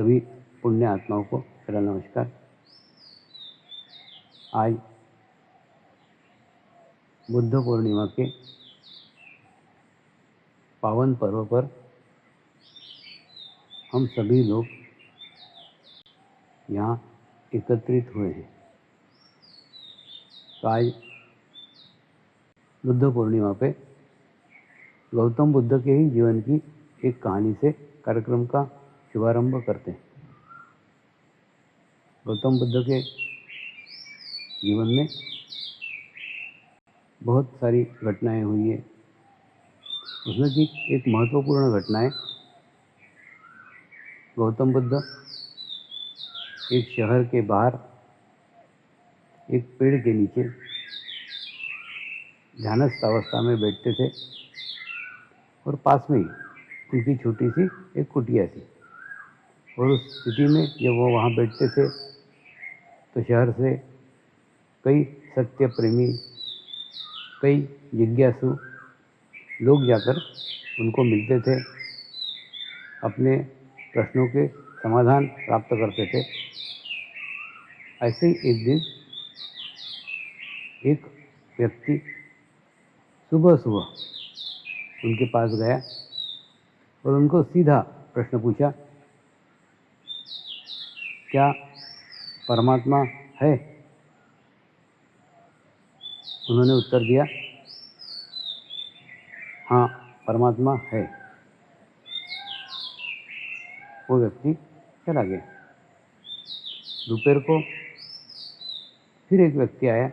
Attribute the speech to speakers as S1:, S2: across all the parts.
S1: सभी पुण्य आत्माओं को मेरा नमस्कार। आज बुद्ध पूर्णिमा के पावन पर्व पर हम सभी लोग यहाँ एकत्रित हुए हैं। तो आज बुद्ध पूर्णिमा पे गौतम बुद्ध के ही जीवन की एक कहानी से कार्यक्रम का शुभारंभ करते हैं। गौतम बुद्ध के जीवन में बहुत सारी घटनाएं हुई है। उसमें की एक महत्वपूर्ण घटना है, गौतम बुद्ध एक शहर के बाहर एक पेड़ के नीचे ध्यानस्थ अवस्था में बैठते थे और पास में ही उनकी छोटी सी एक कुटिया थी। और उस स्थिति में जब वो वहाँ बैठते थे तो शहर से कई सत्य प्रेमी, कई जिज्ञासु लोग जाकर उनको मिलते थे, अपने प्रश्नों के समाधान प्राप्त करते थे। ऐसे ही एक दिन एक व्यक्ति सुबह सुबह उनके पास गया और उनको सीधा प्रश्न पूछा, क्या परमात्मा है? उन्होंने उत्तर दिया, हाँ परमात्मा है। वो व्यक्ति चला गया। दोपहर को फिर एक व्यक्ति आया,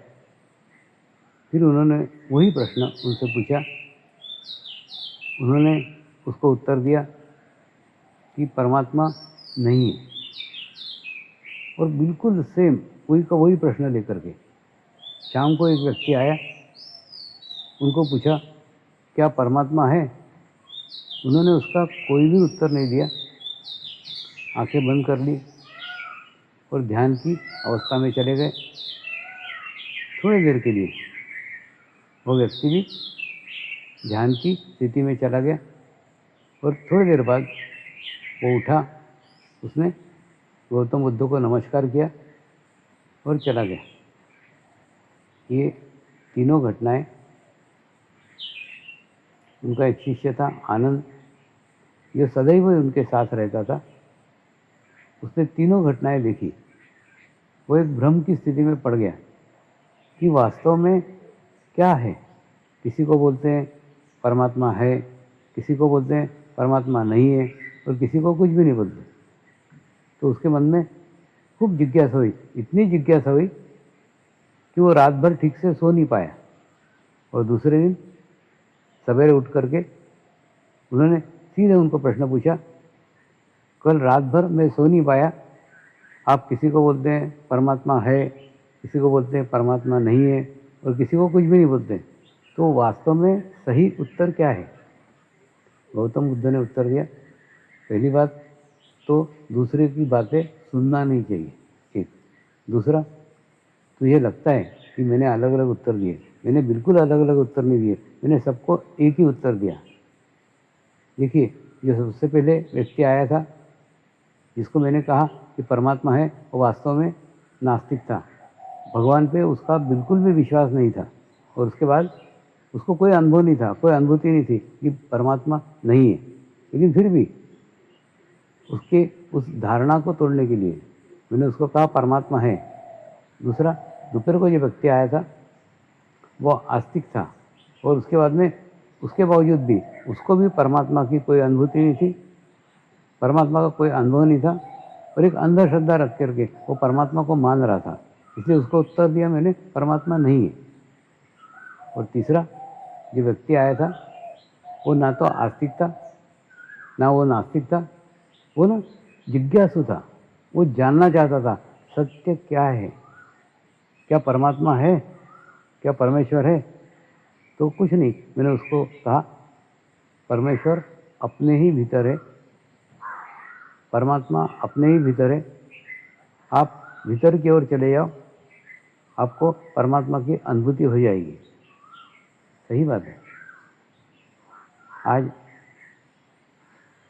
S1: फिर उन्होंने वही प्रश्न उनसे पूछा। उन्होंने उसको उत्तर दिया कि परमात्मा नहीं है। और बिल्कुल सेम वही का वही प्रश्न लेकर के शाम को एक व्यक्ति आया, उनको पूछा, क्या परमात्मा है? उन्होंने उसका कोई भी उत्तर नहीं दिया, आंखें बंद कर ली और ध्यान की अवस्था में चले गए। थोड़ी देर के लिए वो व्यक्ति भी ध्यान की स्थिति में चला गया और थोड़ी देर बाद वो उठा, उसने गौतम बुद्ध को नमस्कार किया और चला गया। ये तीनों घटनाएं, उनका एक शिष्य था आनंद, जो सदैव उनके साथ रहता था, उसने तीनों घटनाएं देखी। वो एक भ्रम की स्थिति में पड़ गया कि वास्तव में क्या है। किसी को बोलते हैं परमात्मा है, किसी को बोलते हैं परमात्मा नहीं है, और किसी को कुछ भी नहीं बोलते। तो उसके मन में खूब जिज्ञासा हुई, इतनी जिज्ञासा हुई कि वो रात भर ठीक से सो नहीं पाया। और दूसरे दिन सवेरे उठ करके उन्होंने सीधे उनको प्रश्न पूछा, कल रात भर मैं सो नहीं पाया, आप किसी को बोलते हैं परमात्मा है, किसी को बोलते हैं परमात्मा नहीं है, और किसी को कुछ भी नहीं बोलते, तो वास्तव में सही उत्तर क्या है? गौतम बुद्ध ने उत्तर दिया, पहली बात तो दूसरे की बातें सुनना नहीं चाहिए। एक दूसरा, तुझे लगता है कि मैंने अलग अलग उत्तर दिए, मैंने बिल्कुल अलग अलग उत्तर नहीं दिए, मैंने सबको एक ही उत्तर दिया। देखिए, जो सबसे पहले व्यक्ति आया था, जिसको मैंने कहा कि परमात्मा है, वो वास्तव में नास्तिक था। भगवान पे उसका बिल्कुल भी विश्वास नहीं था, और उसके बाद उसको कोई अनुभव नहीं था, कोई अनुभूति नहीं थी कि परमात्मा नहीं है। लेकिन फिर भी उसके उस धारणा को तोड़ने के लिए मैंने उसको कहा परमात्मा है। दूसरा, दोपहर को जो व्यक्ति आया था वो आस्तिक था, और उसके बाद में उसके बावजूद भी उसको भी परमात्मा की कोई अनुभूति नहीं थी, परमात्मा का कोई अनुभव नहीं था, और एक अंधश्रद्धा रख करके वो परमात्मा को मान रहा था। इसलिए उसको उत्तर दिया मैंने, परमात्मा नहीं है। और तीसरा जो व्यक्ति आया था वो ना तो आस्तिक था, ना वो नास्तिक था, वो ना जिज्ञासु था। वो जानना चाहता था सत्य क्या है, क्या परमात्मा है, क्या परमेश्वर है? तो कुछ नहीं, मैंने उसको कहा परमेश्वर अपने ही भीतर है, परमात्मा अपने ही भीतर है। आप भीतर की ओर चले जाओ, आपको परमात्मा की अनुभूति हो जाएगी। सही बात है। आज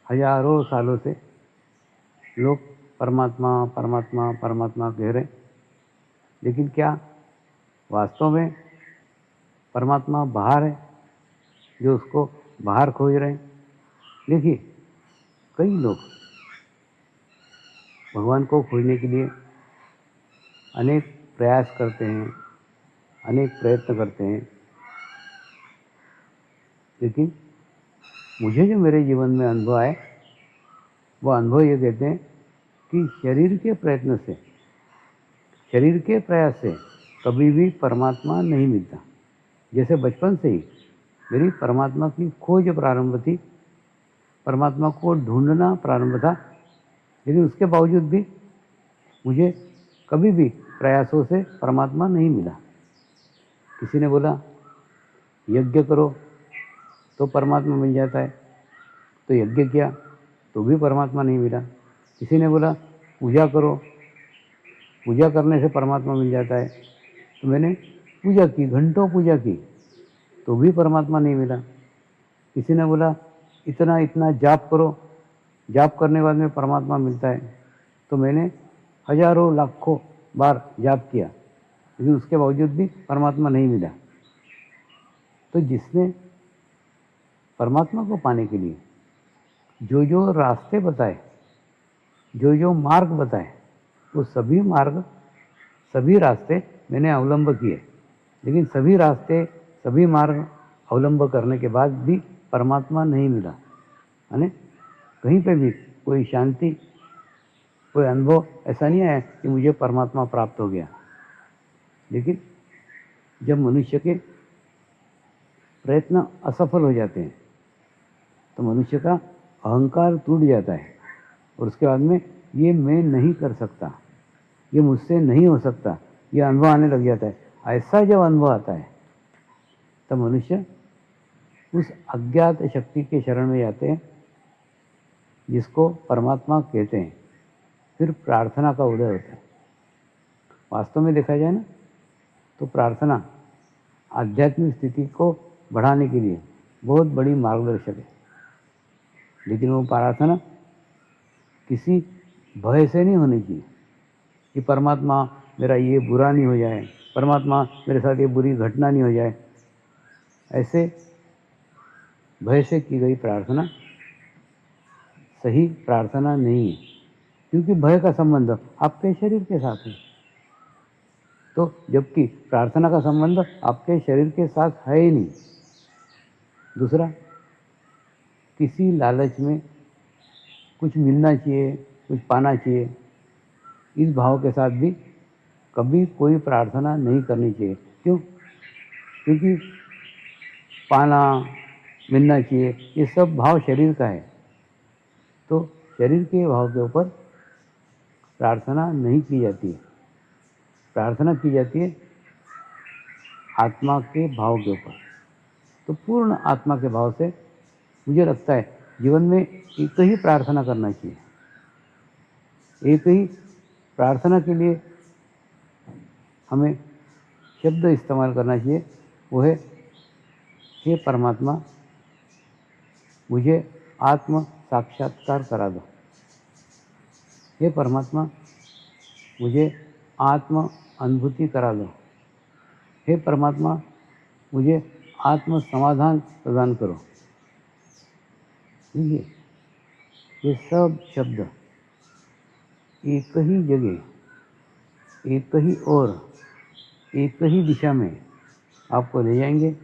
S1: हजारों सालों से लोग परमात्मा परमात्मा परमात्मा कह रहे, लेकिन क्या वास्तव में परमात्मा बाहर है जो उसको बाहर खोज रहे हैं? देखिए, कई लोग भगवान को खोजने के लिए अनेक प्रयास करते हैं, अनेक प्रयत्न करते हैं, लेकिन मुझे जो मेरे जीवन में अनुभव आए वो अनुभव ये कहते हैं कि शरीर के प्रयत्न से, शरीर के प्रयास से कभी भी परमात्मा नहीं मिलता। जैसे बचपन से ही मेरी परमात्मा की खोज प्रारंभ थी, परमात्मा को ढूंढना प्रारंभ था, लेकिन उसके बावजूद भी मुझे कभी भी प्रयासों से परमात्मा नहीं मिला। किसी ने बोला यज्ञ करो तो परमात्मा मिल जाता है, तो यज्ञ किया तो भी परमात्मा नहीं मिला। किसी ने बोला पूजा करो, पूजा करने से परमात्मा मिल जाता है, तो मैंने पूजा की, घंटों पूजा की, तो भी परमात्मा नहीं मिला। किसी ने बोला इतना इतना जाप करो, जाप करने के बाद में परमात्मा मिलता है, तो मैंने हजारों लाखों बार जाप किया, लेकिन उसके बावजूद भी परमात्मा नहीं मिला। तो जिसने परमात्मा को पाने के लिए जो जो रास्ते बताए, जो जो मार्ग बताए, वो सभी मार्ग, सभी रास्ते मैंने अवलंब किए, लेकिन सभी रास्ते, सभी मार्ग अवलंब करने के बाद भी परमात्मा नहीं मिला। यानी कहीं पे भी कोई शांति, कोई अनुभव ऐसा नहीं आया कि मुझे परमात्मा प्राप्त हो गया। लेकिन जब मनुष्य के प्रयत्न असफल हो जाते हैं तो मनुष्य का अहंकार टूट जाता है, और उसके बाद में ये मैं नहीं कर सकता, ये मुझसे नहीं हो सकता, ये अनुभव आने लग जाता है। ऐसा जब अनुभव आता है तब मनुष्य उस अज्ञात शक्ति के शरण में जाते हैं जिसको परमात्मा कहते हैं। फिर प्रार्थना का उदय होता है। वास्तव में देखा जाए ना तो प्रार्थना आध्यात्मिक स्थिति को बढ़ाने के लिए बहुत बड़ी मार्गदर्शक है, लेकिन वो प्रार्थना किसी भय से नहीं होनी चाहिए कि परमात्मा मेरा ये बुरा नहीं हो जाए, परमात्मा मेरे साथ ये बुरी घटना नहीं हो जाए। ऐसे भय से की गई प्रार्थना सही प्रार्थना नहीं है, क्योंकि भय का संबंध आपके शरीर के साथ है। तो जबकि प्रार्थना का संबंध आपके शरीर के साथ है ही नहीं। दूसरा, किसी लालच में कुछ मिलना चाहिए, कुछ पाना चाहिए, इस भाव के साथ भी कभी कोई प्रार्थना नहीं करनी चाहिए। क्यों? क्योंकि पाना, मिलना चाहिए, ये सब भाव शरीर का है, तो शरीर के भाव के ऊपर प्रार्थना नहीं की जाती है। प्रार्थना की जाती है आत्मा के भाव के ऊपर। तो पूर्ण आत्मा के भाव से मुझे लगता है जीवन में एक ही प्रार्थना करना चाहिए। एक ही प्रार्थना के लिए हमें शब्द इस्तेमाल करना चाहिए, वो है हे परमात्मा, मुझे आत्म साक्षात्कार करा दो। हे परमात्मा, मुझे आत्म अनुभूति करा दो। हे परमात्मा, मुझे आत्म समाधान प्रदान करो। देखिए, ये सब शब्द एक ही जगह, एक ही ओर, एक ही दिशा में आपको ले जाएंगे,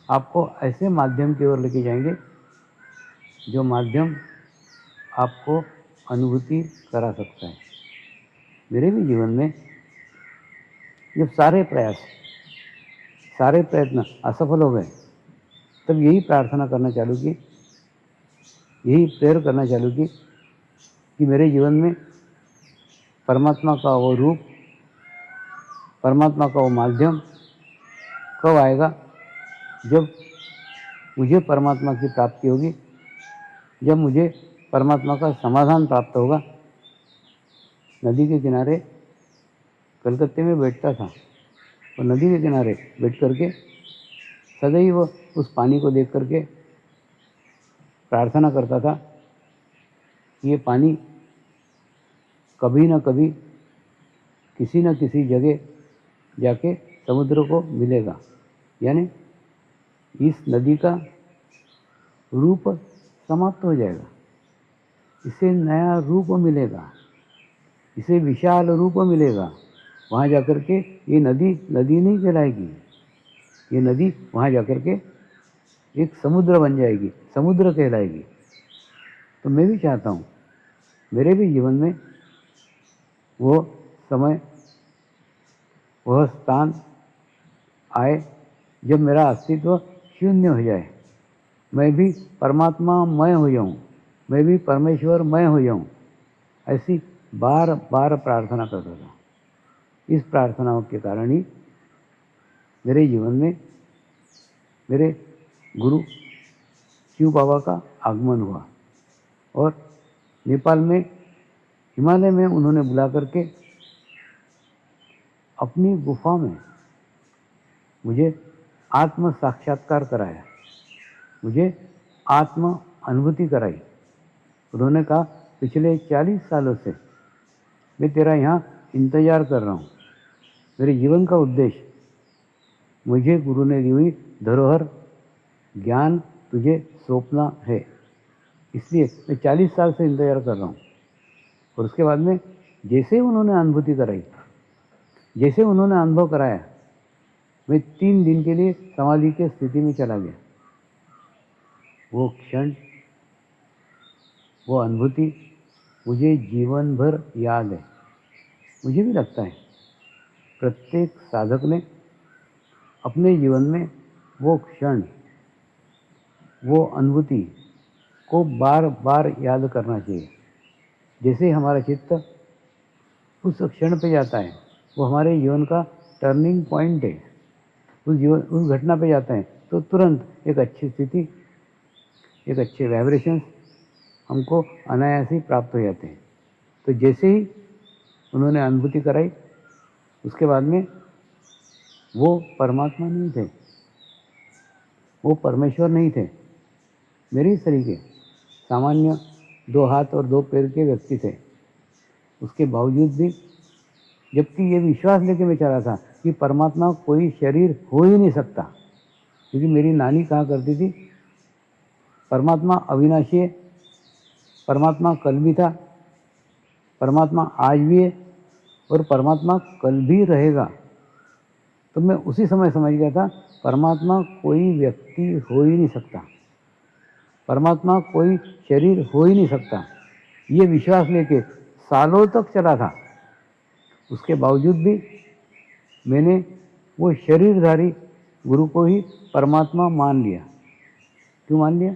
S1: आपको ऐसे माध्यम की ओर लेके जाएंगे जो माध्यम आपको अनुभूति करा सकता है। मेरे भी जीवन में जब सारे प्रयत्न असफल हो गए, तब यही प्रार्थना करना चालू की, यही प्रेयर करना चालू की कि मेरे जीवन में परमात्मा का वो रूप, परमात्मा का वो माध्यम कब आएगा? जब मुझे परमात्मा की प्राप्ति होगी, जब मुझे परमात्मा का समाधान प्राप्त होगा। नदी के किनारे कलकत्ते में बैठता था, और नदी के किनारे बैठ करके सदैव उस पानी को देख करके प्रार्थना करता था ये पानी कभी ना कभी किसी न किसी जगह जाके समुद्र को मिलेगा, यानी इस नदी का रूप समाप्त हो जाएगा, इसे नया रूप मिलेगा, इसे विशाल रूप मिलेगा। वहाँ जाकर के ये नदी नदी नहीं कहलाएगी, ये नदी वहाँ जाकर के एक समुद्र बन जाएगी, समुद्र कहलाएगी। तो मैं भी चाहता हूँ मेरे भी जीवन में वो समय, वह स्थान आए जब मेरा अस्तित्व शून्य हो जाए, मैं भी परमात्मामय हो जाऊँ, मैं भी परमेश्वरमय हो जाऊँ। ऐसी बार बार प्रार्थना करता था। इस प्रार्थनाओं के कारण ही मेरे जीवन में मेरे गुरु शिव बाबा का आगमन हुआ और नेपाल में हिमालय में उन्होंने बुला करके अपनी गुफा में मुझे आत्म साक्षात्कार कराया, मुझे आत्म अनुभूति कराई। उन्होंने कहा, पिछले 40 सालों से मैं तेरा यहाँ इंतज़ार कर रहा हूँ। मेरे जीवन का उद्देश्य मुझे गुरु ने दी हुई धरोहर ज्ञान तुझे सौंपना है, इसलिए मैं 40 साल से इंतज़ार कर रहा हूँ। और उसके बाद में जैसे ही उन्होंने अनुभूति कराई, जैसे उन्होंने अनुभव कराया, मैं 3 दिन के लिए समाधि के स्थिति में चला गया। वो क्षण, वो अनुभूति मुझे जीवन भर याद है। मुझे भी लगता है प्रत्येक साधक ने अपने जीवन में वो क्षण, वो अनुभूति को बार बार याद करना चाहिए। जैसे हमारा चित्त उस क्षण पे जाता है, वो हमारे जीवन का टर्निंग पॉइंट है। उस घटना पे जाते हैं तो तुरंत एक अच्छी स्थिति, एक अच्छे वाइब्रेशंस हमको अनायास ही प्राप्त हो जाते हैं। तो जैसे ही उन्होंने अनुभूति कराई, उसके बाद में वो परमात्मा नहीं थे, वो परमेश्वर नहीं थे, मेरे इस तरीके सामान्य 2 हाथ और 2 पैर के व्यक्ति थे। उसके बावजूद भी, जबकि ये विश्वास लेके मैं चला था कि परमात्मा कोई शरीर हो ही नहीं सकता, क्योंकि मेरी नानी कहा करती थी, परमात्मा अविनाशी है, परमात्मा कल भी था, परमात्मा आज भी है और परमात्मा कल भी रहेगा। तो मैं उसी समय समझ गया था, परमात्मा कोई व्यक्ति हो ही नहीं सकता, परमात्मा कोई शरीर हो ही नहीं सकता। ये विश्वास लेके सालों तक चला था। उसके बावजूद भी मैंने वो शरीरधारी गुरु को ही परमात्मा मान लिया। क्यों मान लिया?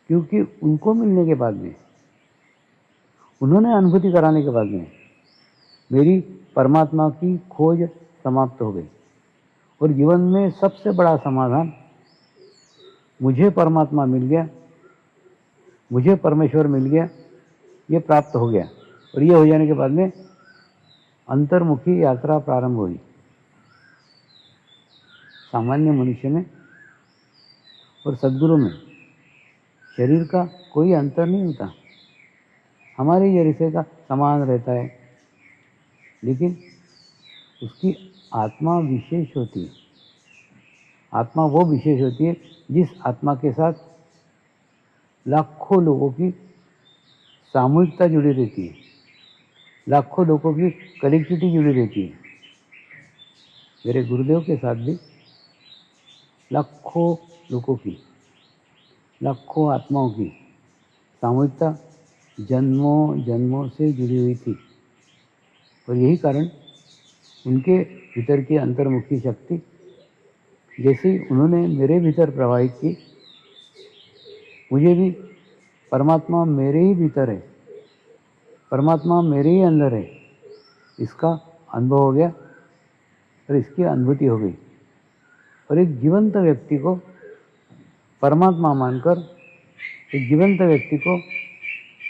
S1: क्योंकि उनको मिलने के बाद में, उन्होंने अनुभूति कराने के बाद में मेरी परमात्मा की खोज समाप्त हो गई। और जीवन में सबसे बड़ा समाधान, मुझे परमात्मा मिल गया, मुझे परमेश्वर मिल गया, ये प्राप्त हो गया। और ये हो जाने के बाद में अंतर्मुखी यात्रा प्रारंभ हुई। सामान्य मनुष्य में और सद्गुरु में शरीर का कोई अंतर नहीं होता, हमारे जैसे का समान रहता है, लेकिन उसकी आत्मा विशेष होती है। आत्मा वो विशेष होती है जिस आत्मा के साथ लाखों लोगों की सामूहिकता जुड़ी रहती है, लाखों लोगों की कनेक्टिविटी जुड़ी रहती है। मेरे गुरुदेव के साथ भी लाखों लोगों की, लाखों आत्माओं की सामूहिकता जन्मों जन्मों से जुड़ी हुई थी। और यही कारण उनके भीतर की अंतर्मुखी शक्ति जैसे उन्होंने मेरे भीतर प्रवाहित की, मुझे भी परमात्मा मेरे ही भीतर है, परमात्मा मेरे ही अंदर है, इसका अनुभव हो गया और इसकी अनुभूति हो गई। और एक जीवंत व्यक्ति को परमात्मा मानकर, एक जीवंत व्यक्ति को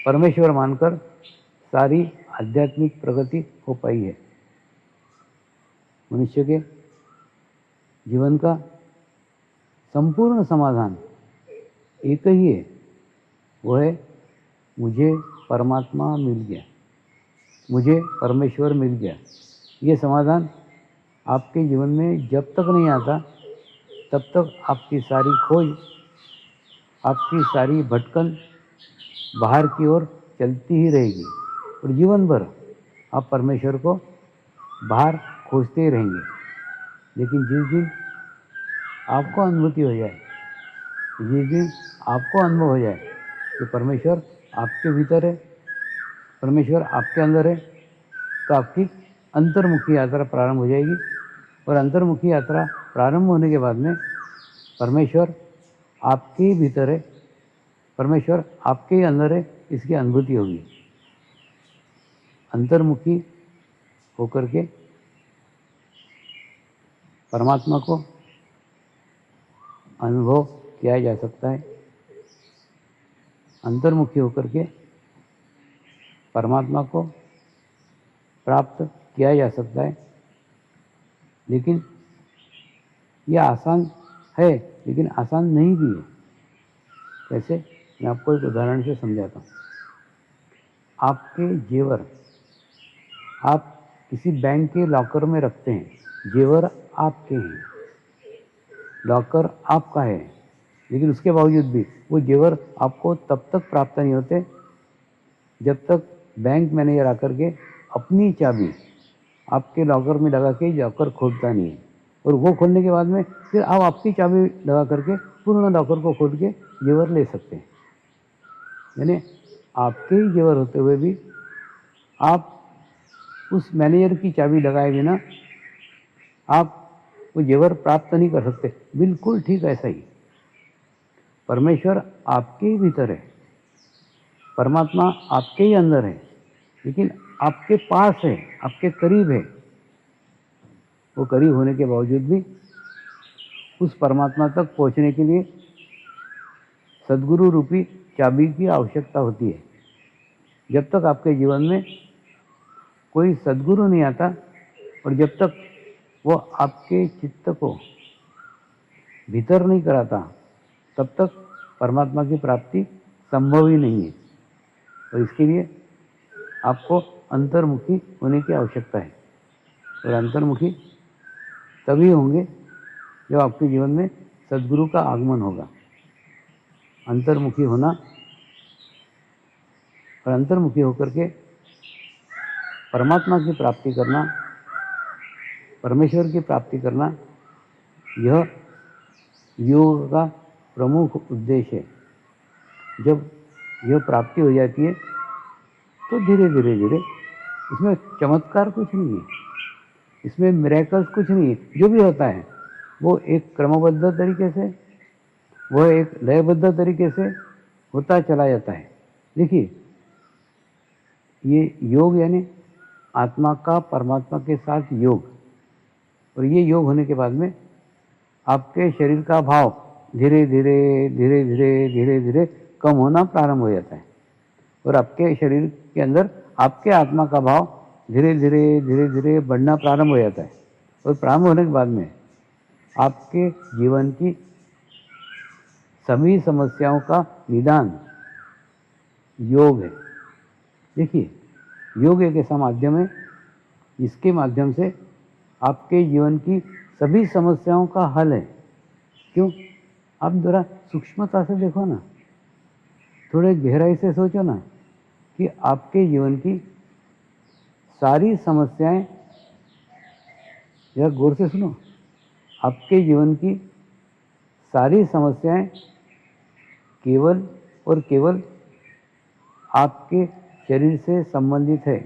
S1: परमेश्वर मानकर सारी आध्यात्मिक प्रगति हो पाई है। मनुष्य के जीवन का संपूर्ण समाधान एक ही है, वो है मुझे परमात्मा मिल गया, मुझे परमेश्वर मिल गया, ये समाधान आपके जीवन में जब तक नहीं आता तब तक आपकी सारी खोज, आपकी सारी भटकन बाहर की ओर चलती ही रहेगी और जीवन भर आप परमेश्वर को बाहर खोजते ही रहेंगे। लेकिन जिस दिन आपको अनुभूति हो जाए, जिस दिन आपको अनुभव हो जाए कि परमेश्वर आपके भीतर है, परमेश्वर आपके अंदर है, तो आपकी अंतर्मुखी यात्रा प्रारंभ हो जाएगी। और अंतर्मुखी यात्रा प्रारंभ होने के बाद में परमेश्वर आपके ही भीतर है, परमेश्वर आपके ही अंदर है, इसकी अनुभूति होगी। अंतर्मुखी होकर के परमात्मा को अनुभव किया जा सकता है। अंतर्मुखी होकर के परमात्मा को प्राप्त किया जा सकता है। लेकिन यह आसान है, लेकिन आसान नहीं भी है। कैसे? मैं आपको एक उदाहरण से समझाता हूँ। आपके जेवर आप किसी बैंक के लॉकर में रखते हैं, जेवर आपके हैं, लॉकर आपका है, लेकिन उसके बावजूद भी वो जेवर आपको तब तक प्राप्त नहीं होते जब तक बैंक मैनेजर आकर के अपनी चाबी आपके लॉकर में लगा के लॉकर खोलता नहीं है। और वो खोलने के बाद में फिर आप आपकी चाबी लगा करके पूर्ण लॉकर को खोल के जेवर ले सकते हैं। यानी आपके ही जेवर होते हुए भी आप उस मैनेजर की चाबी लगाए बिना आप वो जेवर प्राप्त नहीं कर सकते। बिल्कुल ठीक ऐसा ही परमेश्वर आपके ही भीतर है, परमात्मा आपके ही अंदर है, लेकिन आपके पास है, आपके करीब है। वो करीब होने के बावजूद भी उस परमात्मा तक पहुंचने के लिए सद्गुरु रूपी चाबी की आवश्यकता होती है। जब तक आपके जीवन में कोई सद्गुरु नहीं आता और जब तक वो आपके चित्त को भीतर नहीं कराता, तब तक परमात्मा की प्राप्ति संभव ही नहीं है। और इसके लिए आपको अंतर्मुखी होने की आवश्यकता है। और अंतर्मुखी तभी होंगे जब आपके जीवन में सद्गुरु का आगमन होगा। अंतर्मुखी होना और अंतर्मुखी होकर के परमात्मा की प्राप्ति करना, परमेश्वर की प्राप्ति करना, यह योग का प्रमुख उद्देश्य है। जब यह प्राप्ति हो जाती है तो धीरे धीरे धीरे, इसमें चमत्कार कुछ नहीं है, इसमें मिरेकल्स कुछ नहीं है। जो भी होता है वो एक क्रमबद्ध तरीके से, वो एक लयबद्ध तरीके से होता चला जाता है। देखिए, ये योग यानी आत्मा का परमात्मा के साथ योग, और ये योग होने के बाद में आपके शरीर का भाव धीरे धीरे धीरे धीरे धीरे धीरे कम होना प्रारंभ हो जाता है और आपके शरीर के अंदर आपके आत्मा का भाव धीरे धीरे धीरे धीरे बढ़ना प्रारंभ हो जाता है। और प्रारंभ होने के बाद में आपके जीवन की सभी समस्याओं का निदान योग है। देखिए, योग एक ऐसा माध्यम है जिसके माध्यम से आपके जीवन की सभी समस्याओं का हल है। क्यों? आप जरा सूक्ष्मता से देखो ना, थोड़े गहराई से सोचो ना कि आपके जीवन की सारी समस्याएं, जरा गौर से सुनो, आपके जीवन की सारी समस्याएं केवल और केवल आपके शरीर से संबंधित है।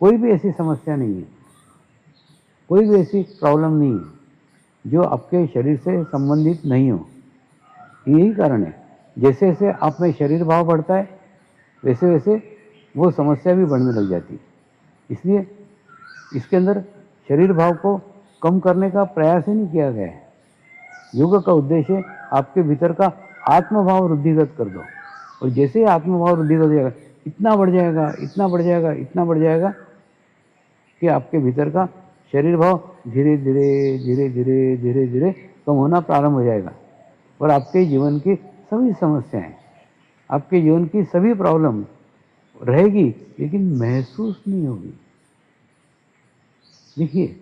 S1: कोई भी ऐसी समस्या नहीं है, कोई भी ऐसी प्रॉब्लम नहीं है जो आपके शरीर से संबंधित नहीं हो। यही कारण है, जैसे जैसे आप में शरीर भाव बढ़ता है वैसे वैसे वो समस्या भी बढ़ने लग जाती है। इसलिए इसके अंदर शरीर भाव को कम करने का प्रयास ही नहीं किया गया है। योग का उद्देश्य आपके भीतर का आत्मभाव वृद्धिगत कर दो, और जैसे ही आत्मभाव वृद्धिगत हो जाएगा, इतना बढ़ जाएगा, इतना बढ़ जाएगा, इतना बढ़ जाएगा कि आपके भीतर का शरीर भाव धीरे धीरे धीरे धीरे धीरे धीरे कम होना प्रारंभ हो जाएगा और आपके जीवन की सभी समस्याएं, आपके जीवन की सभी प्रॉब्लम रहेगी लेकिन महसूस नहीं होगी। देखिए,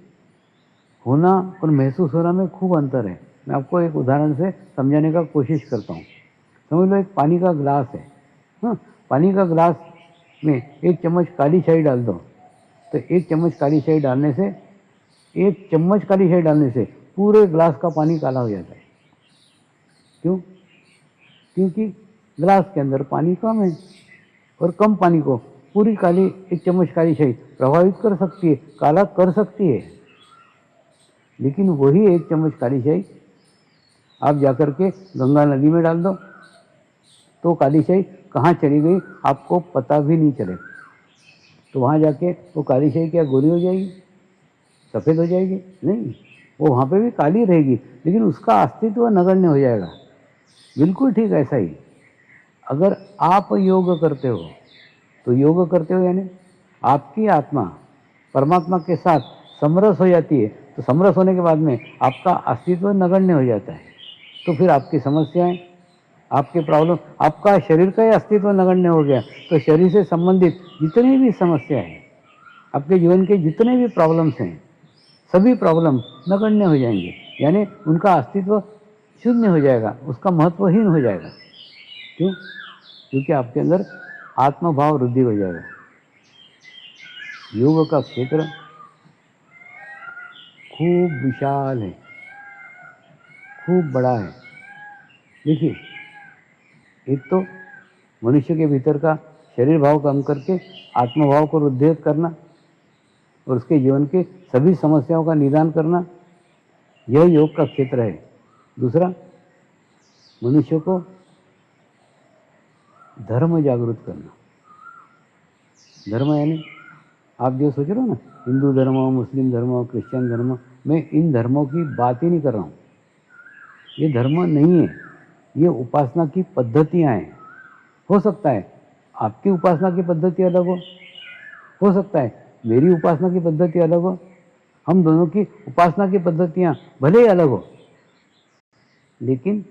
S1: होना और महसूस होना में खूब अंतर है। मैं आपको एक उदाहरण से समझाने का कोशिश करता हूँ। समझ लो एक पानी का ग्लास है, हाँ, पानी का ग्लास में 1 चम्मच काली शाही डाल दो, तो 1 चम्मच काली शाही डालने से 1 चम्मच काली शाही डालने से पूरे ग्लास का पानी काला हो जाता है। क्यों? क्योंकि ग्लास के अंदर पानी कम है और कम पानी को पूरी 1 चम्मच काली शाही प्रभावित कर सकती है, काला कर सकती है। लेकिन वही 1 चम्मच काली शाही आप जाकर के गंगा नदी में डाल दो, तो काली शाही कहाँ चली गई आपको पता भी नहीं चले। तो वहाँ जाके वो काली शाही क्या गोरी हो जाएगी, सफ़ेद हो जाएगी? नहीं, वो वहाँ पे भी काली रहेगी, लेकिन उसका अस्तित्व नगण्य हो जाएगा। बिल्कुल ठीक ऐसा ही अगर आप योग करते हो, तो योग करते हो यानी आपकी आत्मा परमात्मा के साथ समरस हो जाती है। तो समरस होने के बाद में आपका अस्तित्व नगण्य हो जाता है। तो फिर आपकी समस्याएं, आपके प्रॉब्लम, आपका शरीर का ही अस्तित्व नगण्य हो गया। तो शरीर से संबंधित जितनी भी समस्या है, आपके जीवन के जितने भी प्रॉब्लम्स हैं, सभी प्रॉब्लम नगण्य हो जाएंगे, यानी उनका अस्तित्व शून्य हो जाएगा, उसका महत्वहीन हो जाएगा। क्यों? क्योंकि आपके अंदर आत्मभाव वृद्धि हो जाएगा। योग का क्षेत्र खूब विशाल है, खूब बड़ा है। देखिए, एक तो मनुष्य के भीतर का शरीर भाव कम करके आत्मभाव को वृद्धित करना और उसके जीवन के सभी समस्याओं का निदान करना, यह योग का क्षेत्र है। दूसरा, मनुष्य को धर्म जागृत करना। धर्म यानी आप जो सोच रहे हो ना, हिंदू धर्म, मुस्लिम धर्म, क्रिश्चियन धर्म, मैं इन धर्मों की बात ही नहीं कर रहा हूँ। ये धर्म नहीं है, ये उपासना की पद्धतियाँ हैं। हो सकता है आपकी उपासना की पद्धति अलग हो सकता है मेरी उपासना की पद्धति अलग हो, हम दोनों की उपासना की पद्धतियाँ भले ही अलग हो, लेकिन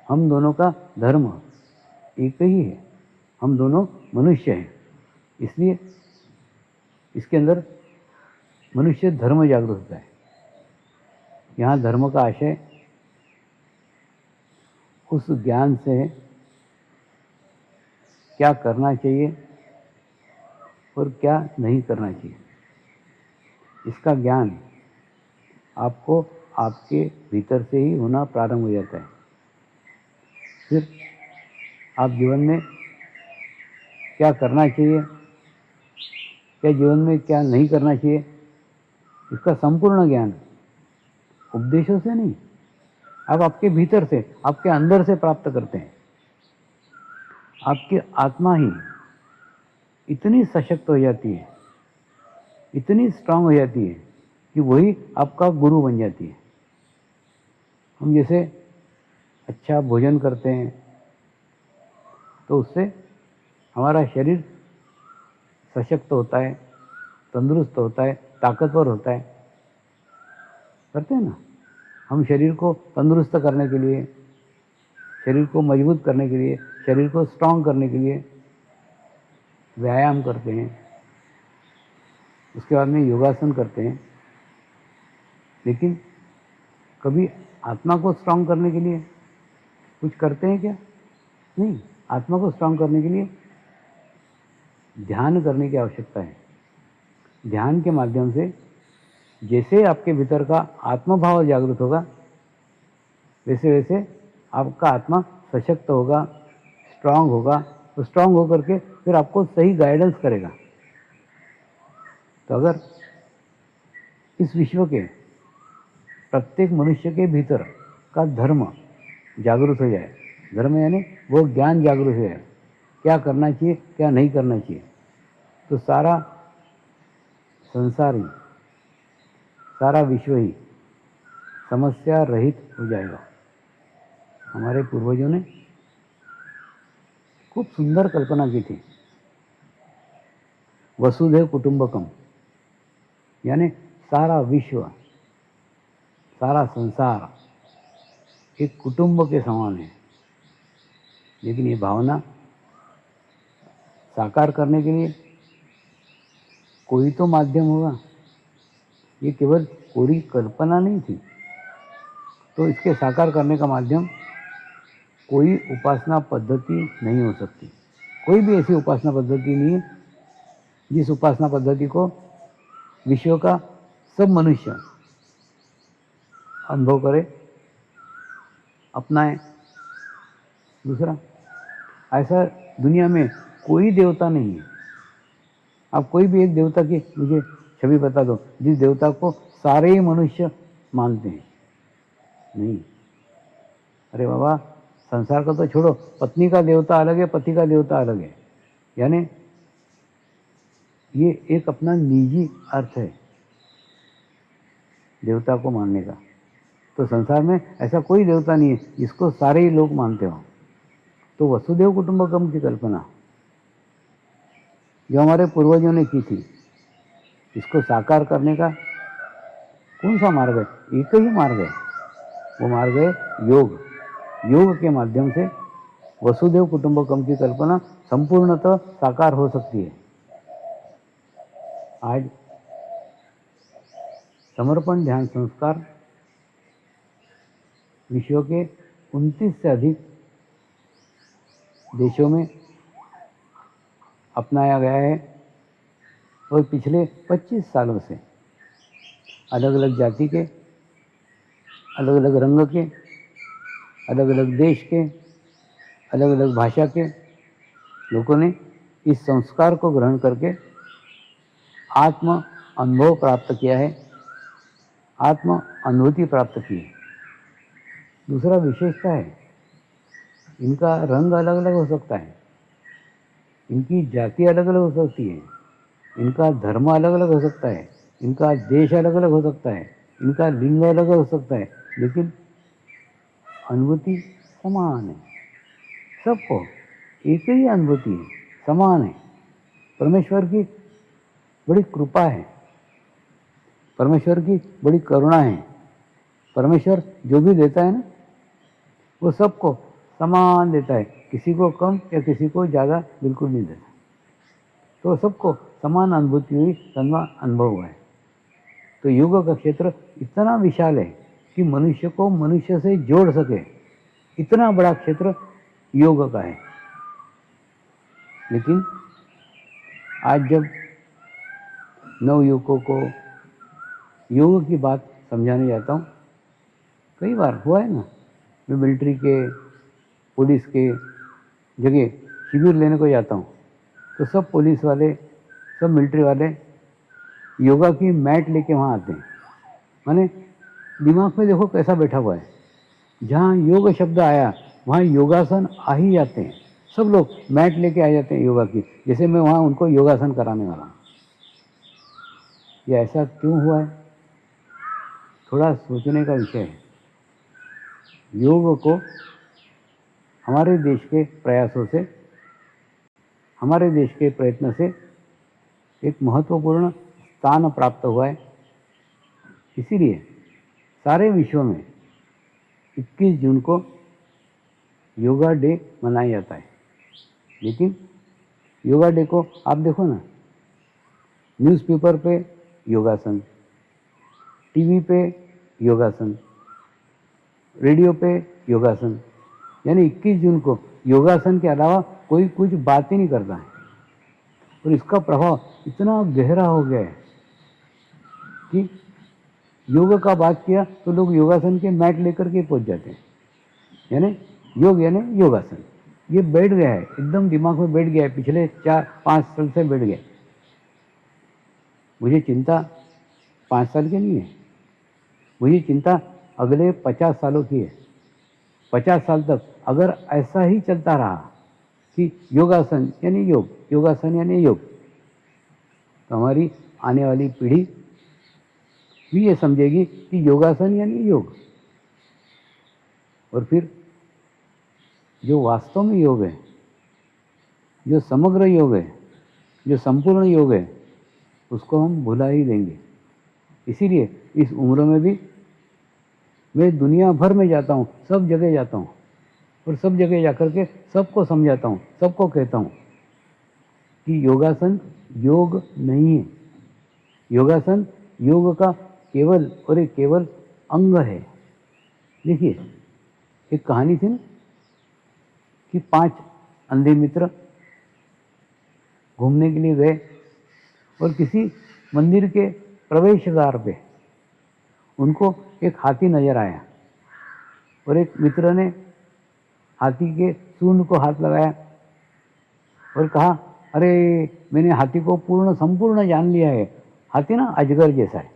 S1: हम दोनों का धर्म एक ही है। हम दोनों मनुष्य हैं, इसलिए इसके अंदर मनुष्य धर्म जागृत होता है। यहाँ धर्म का आशय उस ज्ञान से है क्या करना चाहिए और क्या नहीं करना चाहिए। इसका ज्ञान आपको आपके भीतर से ही होना प्रारंभ हो जाता है। फिर आप जीवन में क्या करना चाहिए, क्या जीवन में क्या नहीं करना चाहिए, इसका संपूर्ण ज्ञान उपदेशों से नहीं, आप आपके भीतर से, आपके अंदर से प्राप्त करते हैं। आपकी आत्मा ही इतनी सशक्त हो जाती है, इतनी स्ट्रांग हो जाती है कि वही आपका गुरु बन जाती है। हम जैसे अच्छा भोजन करते हैं तो उससे हमारा शरीर सशक्त होता है, तंदुरुस्त होता है, ताकतवर होता है। करते हैं ना, हम शरीर को तंदुरुस्त करने के लिए, शरीर को मजबूत करने के लिए, शरीर को स्ट्रांग करने के लिए व्यायाम करते हैं, उसके बाद में योगासन करते हैं। लेकिन कभी आत्मा को स्ट्रांग करने के लिए कुछ करते हैं क्या? नहीं, आत्मा को स्ट्रांग करने के लिए ध्यान करने की आवश्यकता है। ध्यान के माध्यम से जैसे आपके भीतर का आत्मभाव जागृत होगा, वैसे वैसे आपका आत्मा सशक्त होगा, स्ट्रांग होगा। तो स्ट्रांग होकर के फिर आपको सही गाइडेंस करेगा। तो अगर इस विश्व के प्रत्येक मनुष्य के भीतर का धर्म जागृत हो जाए, धर्म यानी वो ज्ञान जागृत हो जाए, क्या करना चाहिए क्या नहीं करना चाहिए, तो सारा संसार ही, सारा विश्व ही समस्या रहित हो जाएगा। हमारे पूर्वजों ने खूब सुंदर कल्पना की थी, वसुधैव कुटुंबकम, यानी सारा विश्व, सारा संसार एक कुटुंब के समान है। लेकिन ये भावना साकार करने के लिए कोई तो माध्यम होगा। ये केवल कोरी कल्पना नहीं थी। तो इसके साकार करने का माध्यम कोई उपासना पद्धति नहीं हो सकती। कोई भी ऐसी उपासना पद्धति नहीं है जिस उपासना पद्धति को विश्व का सब मनुष्य अनुभव करे, अपनाए। दूसरा, ऐसा दुनिया में कोई देवता नहीं है। आप कोई भी एक देवता की मुझे छवि बता दो जिस देवता को सारे ही मनुष्य मानते हैं। नहीं। अरे बाबा, संसार का तो छोड़ो, पत्नी का देवता अलग है, पति का देवता अलग है। यानी ये एक अपना निजी अर्थ है देवता को मानने का। तो संसार में ऐसा कोई देवता नहीं है जिसको सारे ही लोग मानते हो। तो वसुदेव कुटुंबकम की कल्पना जो हमारे पूर्वजों ने की थी, इसको साकार करने का कौन सा मार्ग है? एक ही मार्ग है। वो मार्ग है योग। योग के माध्यम से वसुदेव कुटुंबकम की कल्पना संपूर्णतः साकार हो सकती है। आज समर्पण ध्यान संस्कार विश्व के 29 से अधिक देशों में अपनाया गया है और पिछले 25 सालों से अलग अलग जाति के, अलग अलग रंग के, अलग अलग देश के, अलग अलग भाषा के लोगों ने इस संस्कार को ग्रहण करके आत्म अनुभव प्राप्त किया है, आत्म अनुभूति प्राप्त की है। दूसरा विशेषता है, इनका रंग अलग अलग हो सकता है, इनकी जाति अलग अलग हो सकती है, इनका धर्म अलग अलग हो सकता है, इनका देश अलग अलग हो सकता है, इनका लिंग अलग हो सकता है, लेकिन अनुभूति समान है। सबको एक ही अनुभूति है, समान है। परमेश्वर की बड़ी कृपा है, परमेश्वर की बड़ी करुणा है। परमेश्वर जो भी देता है ना, वो सबको समान देता है, किसी को कम या किसी को ज़्यादा बिल्कुल नहीं देता। तो सबको समान अनुभूति हुई, समान अनुभव हुआ है। तो योग का क्षेत्र इतना विशाल है कि मनुष्य को मनुष्य से जोड़ सके, इतना बड़ा क्षेत्र योग का है। लेकिन आज जब नवयुवकों को योग की बात समझाने जाता हूँ, कई बार हुआ है ना, मैं मिलिट्री के, पुलिस के जगह शिविर लेने को जाता हूँ, तो सब पुलिस वाले, सब मिलिट्री वाले योगा की मैट लेके वहाँ आते हैं। माने दिमाग में देखो कैसा बैठा हुआ है, जहाँ योग शब्द आया वहाँ योगासन आ ही जाते हैं। सब लोग मैट लेके आ जाते हैं योगा की, जैसे मैं वहाँ उनको योगासन कराने वाला हूँ। ये ऐसा क्यों हुआ है? थोड़ा सोचने का विषय है। योग को हमारे देश के प्रयासों से, हमारे देश के प्रयत्न से एक महत्वपूर्ण स्थान प्राप्त हुआ है। इसीलिए सारे विश्व में 21 जून को योगा डे मनाया जाता है। लेकिन योगा डे को आप देखो ना, न्यूज़पेपर पे योगासन, टीवी पे योगासन, रेडियो पे योगासन, यानी 21 जून को योगासन के अलावा कोई कुछ बात ही नहीं करता है। और इसका प्रभाव इतना गहरा हो गया है कि योग का बात किया तो लोग योगासन के मैट लेकर के पहुंच जाते हैं। यानी योग यानी योगासन, ये बैठ गया है, एकदम दिमाग में बैठ गया है, पिछले 4-5 साल से बैठ गया। मुझे चिंता 5 साल की नहीं है, मुझे चिंता अगले 50 सालों की है। 50 साल तक अगर ऐसा ही चलता रहा कि योगासन यानी योग, योगासन यानी योग, तो हमारी आने वाली पीढ़ी भी ये समझेगी कि योगासन यानी योग। और फिर जो वास्तव में योग है, जो समग्र योग है, जो संपूर्ण योग है, उसको हम भुला ही देंगे। इसीलिए इस उम्र में भी मैं दुनिया भर में जाता हूँ, सब जगह जाता हूँ और सब जगह जाकर के सबको समझाता हूँ, सबको कहता हूँ कि योगासन योग नहीं है। योगासन योग का केवल और एक केवल अंग है। देखिए, एक कहानी थी ना कि 5 अंधे मित्र घूमने के लिए गए और किसी मंदिर के प्रवेश द्वार पे उनको एक हाथी नजर आया और एक मित्र ने हाथी के सूंड को हाथ लगाया और कहा, अरे मैंने हाथी को संपूर्ण जान लिया है, हाथी ना अजगर जैसा है।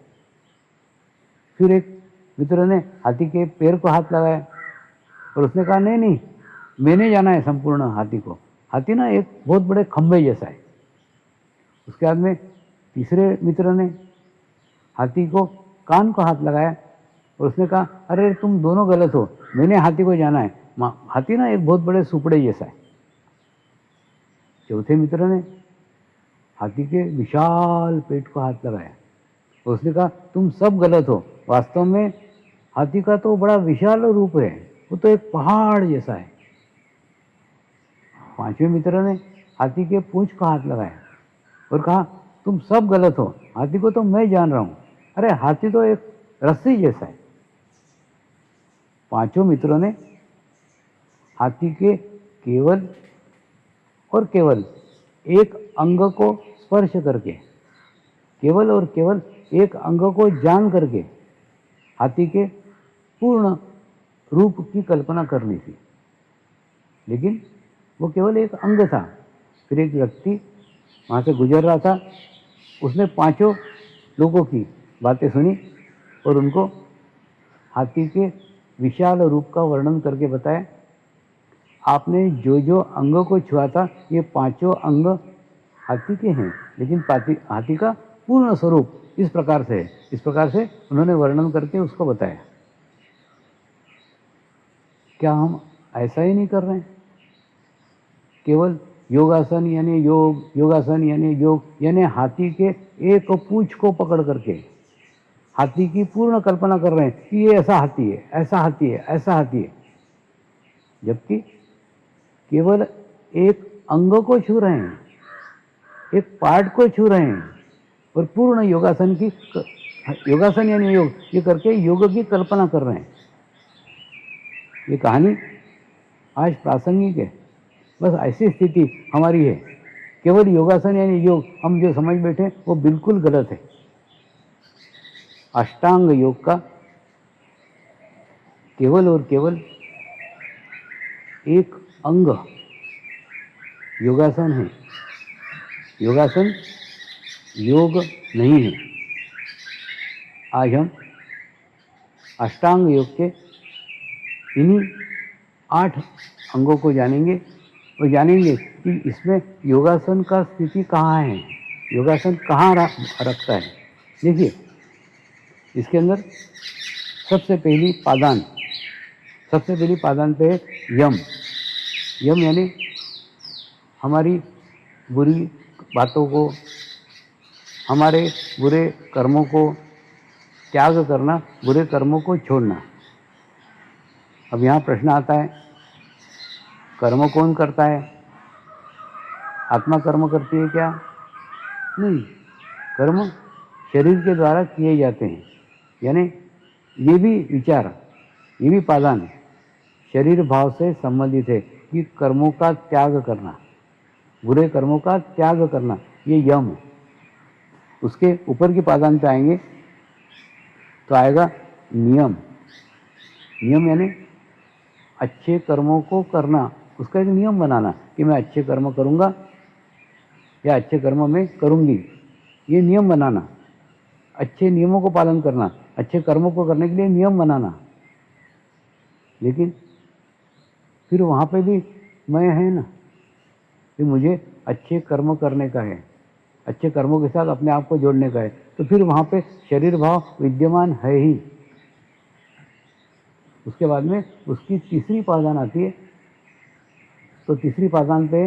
S1: फिर एक मित्र ने हाथी के पैर को हाथ लगाया और उसने कहा, नहीं नहीं, मैंने जाना है संपूर्ण हाथी को, हाथी ना एक बहुत बड़े खंभे जैसा है। उसके बाद में तीसरे मित्र ने हाथी को कान को हाथ लगाया और उसने कहा, अरे तुम दोनों गलत हो, मैंने हाथी को जाना है, हाथी ना एक बहुत बड़े सुपड़े जैसा है। चौथे मित्र ने हाथी के विशाल पेट को हाथ लगाया और उसने कहा, तुम सब गलत हो, वास्तव में हाथी का तो बड़ा विशाल रूप है, वो तो एक पहाड़ जैसा है। पांचवें मित्र ने हाथी के पूंछ को हाथ लगाया और कहा, तुम सब गलत हो, हाथी को तो मैं जान रहा हूं, अरे हाथी तो एक रस्सी जैसा है। पांचों मित्रों ने हाथी के केवल और केवल एक अंग को स्पर्श करके, केवल और केवल एक अंग को जान करके हाथी के पूर्ण रूप की कल्पना कर ली थी, लेकिन वो केवल एक अंग था। फिर एक व्यक्ति वहाँ से गुजर रहा था, उसने पांचों लोगों की बातें सुनी और उनको हाथी के विशाल रूप का वर्णन करके बताया, आपने जो जो अंग को छुआ था ये पांचों अंग हाथी के हैं, लेकिन हाथी का पूर्ण स्वरूप इस प्रकार से है। इस प्रकार से उन्होंने वर्णन करके उसको बताया। क्या हम ऐसा ही नहीं कर रहे हैं? केवल योगासन यानी योग, योगासन यानी योग यानी हाथी के एक पूंछ को पकड़ करके हाथी की पूर्ण कल्पना कर रहे हैं कि ये ऐसा हाथी है, ऐसा हाथी है, ऐसा हाथी है, जबकि केवल एक अंग को छू रहे हैं, एक पार्ट को छू रहे हैं और पूर्ण योगासन यानी योग ये करके योग की कल्पना कर रहे हैं। ये कहानी आज प्रासंगिक है। बस ऐसी स्थिति हमारी है। केवल योगासन यानी योग हम जो समझ बैठे वो बिल्कुल गलत है। अष्टांग योग का केवल और केवल एक अंग योगासन है। योगासन योग नहीं है। आज हम अष्टांग योग के इन्हीं 8 अंगों को जानेंगे और जानेंगे कि इसमें योगासन का स्थिति कहाँ है, योगासन कहाँ रखता है। देखिए, इसके अंदर सबसे पहली पादान पे है यम। यम यानी हमारी बुरी बातों को, हमारे बुरे कर्मों को त्याग करना, बुरे कर्मों को छोड़ना। अब यहाँ प्रश्न आता है, कर्म कौन करता है? आत्मा कर्म करती है क्या? नहीं, कर्म शरीर के द्वारा किए जाते हैं। यानी ये भी विचार, ये भी पादान शरीर भाव से संबंधित है कि कर्मों का त्याग करना, बुरे कर्मों का त्याग करना, ये यम है। उसके ऊपर की पादान पे आएंगे तो आएगा नियम। नियम यानी अच्छे कर्मों को करना, उसका एक नियम बनाना कि मैं अच्छे कर्म करूँगा या अच्छे कर्म मैं करूँगी, ये नियम बनाना। अच्छे नियमों को पालन करना, अच्छे कर्मों को करने के लिए नियम बनाना। लेकिन फिर वहाँ पे भी मैं है ना कि मुझे अच्छे कर्म करने का है, अच्छे कर्मों के साथ अपने आप को जोड़ने का है, तो फिर वहाँ पे शरीर भाव विद्यमान है ही। उसके बाद में उसकी तीसरी पादान आती है, तो तीसरी पादान पे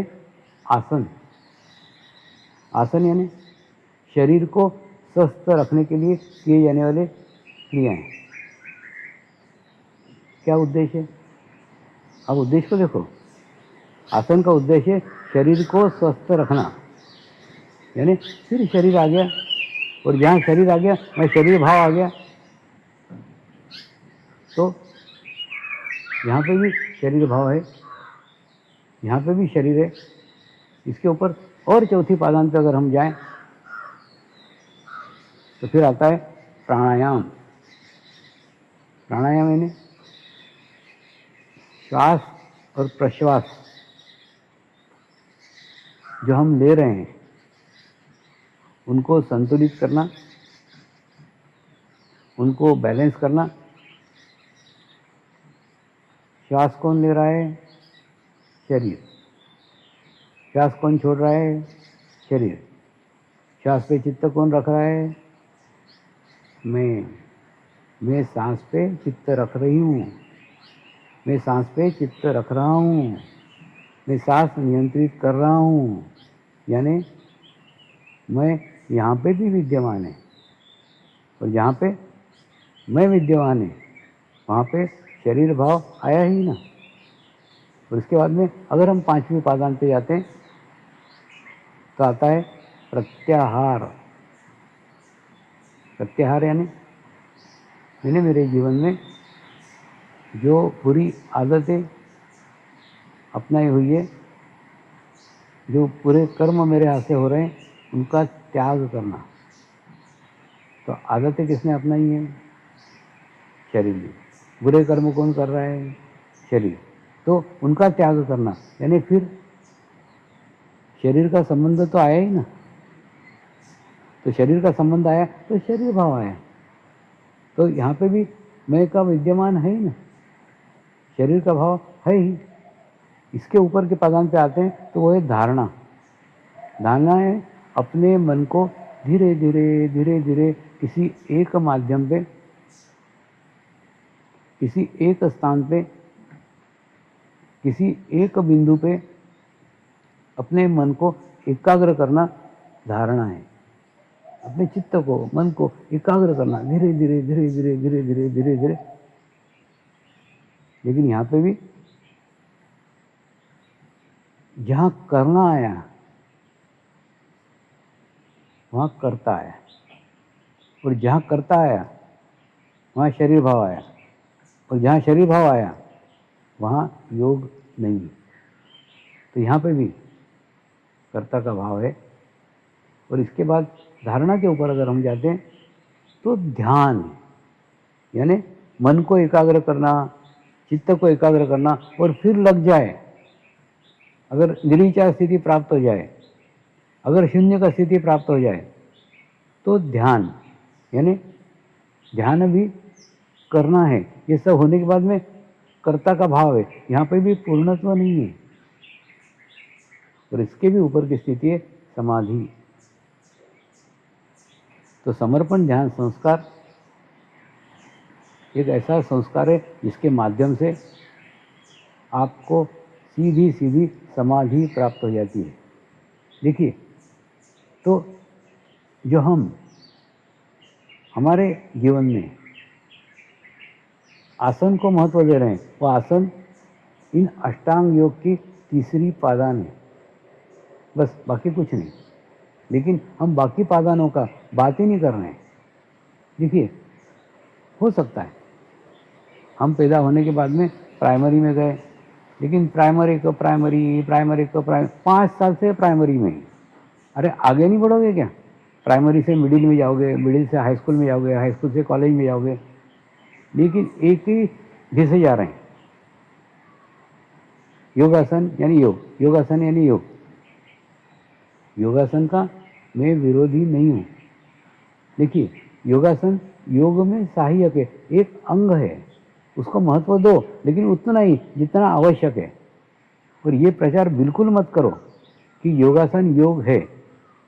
S1: आसन। आसन यानी शरीर को स्वस्थ रखने के लिए किए जाने वाले क्रियाएं। क्या उद्देश्य है? अब उद्देश्य को देखो। आसन का उद्देश्य शरीर को स्वस्थ रखना, यानी फिर शरीर आ गया, और जहाँ शरीर आ गया वहाँ शरीर भाव आ गया। तो यहाँ पे भी शरीर भाव है, यहाँ पे भी शरीर है। इसके ऊपर और चौथी पादान पे अगर हम जाएं तो फिर आता है प्राणायाम। प्राणायाम यानी श्वास और प्रश्वास जो हम ले रहे हैं उनको संतुलित करना, उनको बैलेंस करना। श्वास कौन ले रहा है? शरीर। श्वास कौन छोड़ रहा है? शरीर। श्वास पे चित्त कौन रख रहा है? मैं सांस पे चित्त रख रही हूँ, मैं सांस पे चित्त रख रहा हूँ, मैं सांस नियंत्रित कर रहा हूँ। यानी मैं यहाँ पे भी विद्यमान है, और जहाँ पे मैं विद्यमान है वहाँ पे शरीर भाव आया ही ना। और इसके बाद में अगर हम पांचवी पादान पे जाते हैं तो आता है प्रत्याहार। प्रत्याहार यानी मैंने मेरे जीवन में जो बुरी आदतें अपनाई हुई है, जो पूरे कर्म मेरे हाथ से हो रहे हैं, उनका त्याग करना। तो आदतें किसने अपनाई हैं? शरीर ने। बुरे कर्म कौन कर रहा है? शरीर। तो उनका त्याग करना, यानी फिर शरीर का संबंध तो आया ही ना। तो शरीर का संबंध आया तो शरीर भाव आया। तो यहाँ पे भी मैं का विद्यमान है ही ना, शरीर का भाव है ही। इसके ऊपर के पादान पे आते हैं तो वो है धारणा। धारणा है अपने मन को धीरे धीरे धीरे धीरे किसी एक माध्यम पे, किसी एक स्थान पे, किसी एक बिंदु पे अपने मन को एकाग्र करना धारणा है। अपने चित्त को, मन को एकाग्र करना धीरे धीरे धीरे धीरे धीरे धीरे धीरे धीरे। लेकिन यहाँ पे भी जहाँ करना आया वहाँ करता आया, और जहाँ करता आया वहाँ शरीर भाव आया, और जहाँ शरीर भाव आया वहाँ योग नहीं। तो यहाँ पे भी कर्ता का भाव है। और इसके बाद धारणा के ऊपर अगर हम जाते हैं तो ध्यान, यानी मन को एकाग्र करना, चित्त को एकाग्र करना, और फिर लग जाए। अगर निर्विचार स्थिति प्राप्त हो जाए, अगर शून्य का स्थिति प्राप्त हो जाए तो ध्यान, यानी ध्यान भी करना है। ये सब होने के बाद में कर्ता का भाव है। यहाँ पे भी पूर्णत्व नहीं है। और इसके भी ऊपर की स्थिति है समाधि। तो समर्पण ध्यान संस्कार एक ऐसा संस्कार है जिसके माध्यम से आपको सीधी सीधी समाधि प्राप्त हो जाती है। देखिए, तो जो हम हमारे जीवन में आसन को महत्व दे रहे हैं, वो आसन इन अष्टांग योग की तीसरी पादान है, बस, बाकी कुछ नहीं। लेकिन हम बाकी पादानों का बात ही नहीं कर रहे हैं। देखिए, हो सकता है हम पैदा होने के बाद में प्राइमरी में गए, लेकिन प्राइमरी 5 साल से प्राइमरी में ही। अरे आगे नहीं बढ़ोगे क्या? प्राइमरी से मिडिल में जाओगे, मिडिल से हाई स्कूल में जाओगे, हाई स्कूल से कॉलेज में जाओगे, लेकिन एक ही घिसे जा रहे हैं। योगासन यानी योग, योगासन यानी योग। योगासन का मैं विरोधी नहीं हूँ। देखिए, योगासन योग में सहायक है, एक अंग है, उसको महत्व दो, लेकिन उतना ही जितना आवश्यक है। और ये प्रचार बिल्कुल मत करो कि योगासन योग है,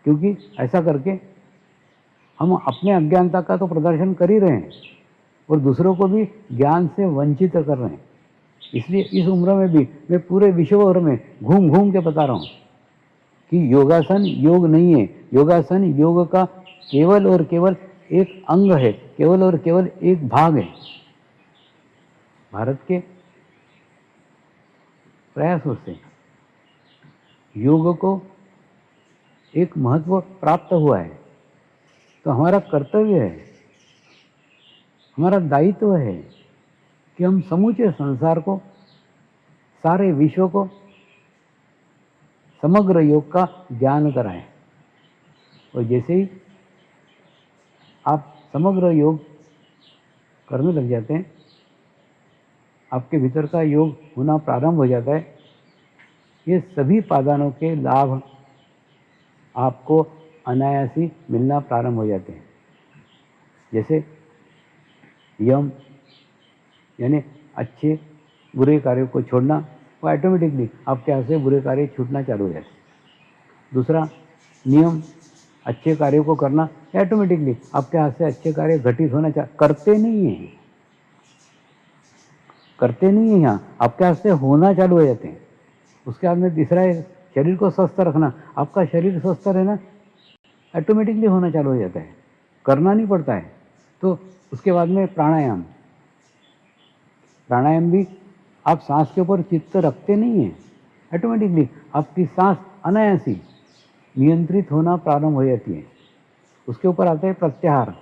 S1: क्योंकि ऐसा करके हम अपने अज्ञानता का तो प्रदर्शन कर ही रहे हैं और दूसरों को भी ज्ञान से वंचित कर रहे हैं। इसलिए इस उम्र में भी मैं पूरे विश्व भर में घूम घूम के बता रहा हूँ कि योगासन योग नहीं है। योगासन योग का केवल और केवल एक अंग है, केवल और केवल एक भाग है। भारत के प्रयासों से योग को एक महत्व प्राप्त हुआ है, तो हमारा कर्तव्य है, हमारा दायित्व है कि हम समूचे संसार को, सारे विश्व को समग्र योग का ज्ञान कराएं। और जैसे ही आप समग्र योग करने लग जाते हैं, आपके भीतर का योग होना प्रारंभ हो जाता है, ये सभी पादानों के लाभ आपको अनायासी मिलना प्रारंभ हो जाते हैं। जैसे यम यानी अच्छे बुरे कार्यों को छोड़ना, वो ऑटोमेटिकली आपके हाथ से बुरे कार्य छूटना चालू हो जाते हैं। दूसरा नियम, अच्छे कार्यों को करना, ऑटोमेटिकली आपके हाथ से अच्छे कार्य घटित होना करते नहीं हैं, यहाँ आपके हाथ से होना चालू हो जाते हैं। उसके बाद में तीसरा है शरीर को स्वस्थ रखना। आपका शरीर स्वस्थ रहना ऑटोमेटिकली होना चालू हो जाता है, करना नहीं पड़ता है। तो उसके बाद में प्राणायाम भी आप सांस के ऊपर चित्त रखते नहीं हैं, ऑटोमेटिकली आपकी सांस अनायासी नियंत्रित होना प्रारंभ हो जाती है। उसके ऊपर आता है प्रत्याहार,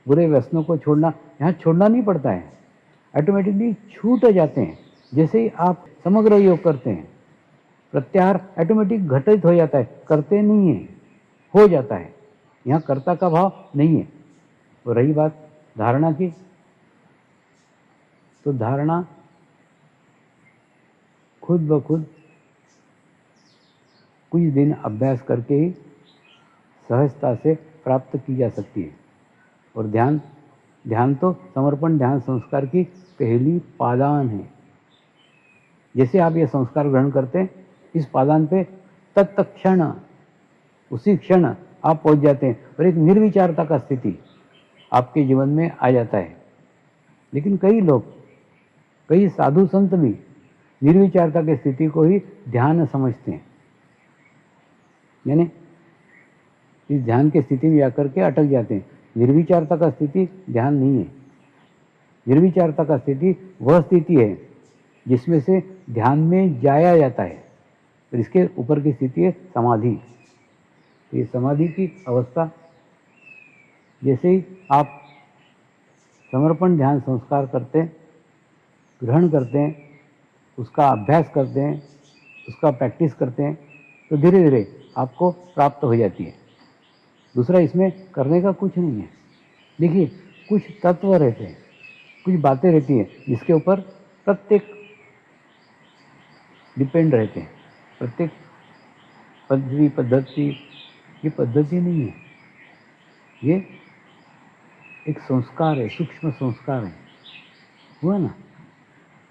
S1: बुरे व्यसनों को छोड़ना। यहाँ छोड़ना नहीं पड़ता है, ऑटोमेटिकली छूट जाते हैं। जैसे ही आप समग्र योग करते हैं, प्रत्याहार ऑटोमेटिक घटित हो जाता है, करते नहीं है, हो जाता है। यहाँ कर्ता का भाव नहीं है। और रही बात धारणा की, तो धारणा खुद ब खुद कुछ दिन अभ्यास करके ही सहजता से प्राप्त की जा सकती है। और ध्यान तो समर्पण ध्यान संस्कार की पहली पादान है। जैसे आप ये संस्कार ग्रहण करते हैं, इस पादान पे तत्क्षण, उसी क्षण आप पहुंच जाते हैं और एक निर्विचारता का स्थिति आपके जीवन में आ जाता है। लेकिन कई साधु संत भी निर्विचारता की स्थिति को ही ध्यान समझते हैं, यानी इस ध्यान की स्थिति में आकर के अटक जाते हैं। निर्विचारता का स्थिति ध्यान नहीं है। निर्विचारता का स्थिति वह स्थिति है जिसमें से ध्यान में जाया जाता है, और इसके ऊपर की स्थिति है समाधि। ये समाधि की अवस्था, जैसे ही आप समर्पण ध्यान संस्कार करते हैं, ग्रहण करते हैं, उसका अभ्यास करते हैं, उसका प्रैक्टिस करते हैं, तो धीरे धीरे आपको प्राप्त हो जाती है। दूसरा, इसमें करने का कुछ नहीं है। देखिए, कुछ तत्व रहते हैं, कुछ बातें रहती हैं जिसके ऊपर प्रत्येक डिपेंड रहते हैं। प्रत्येक पद्धति ये पद्धति नहीं है, ये एक संस्कार है, सूक्ष्म संस्कार है। हुआ ना,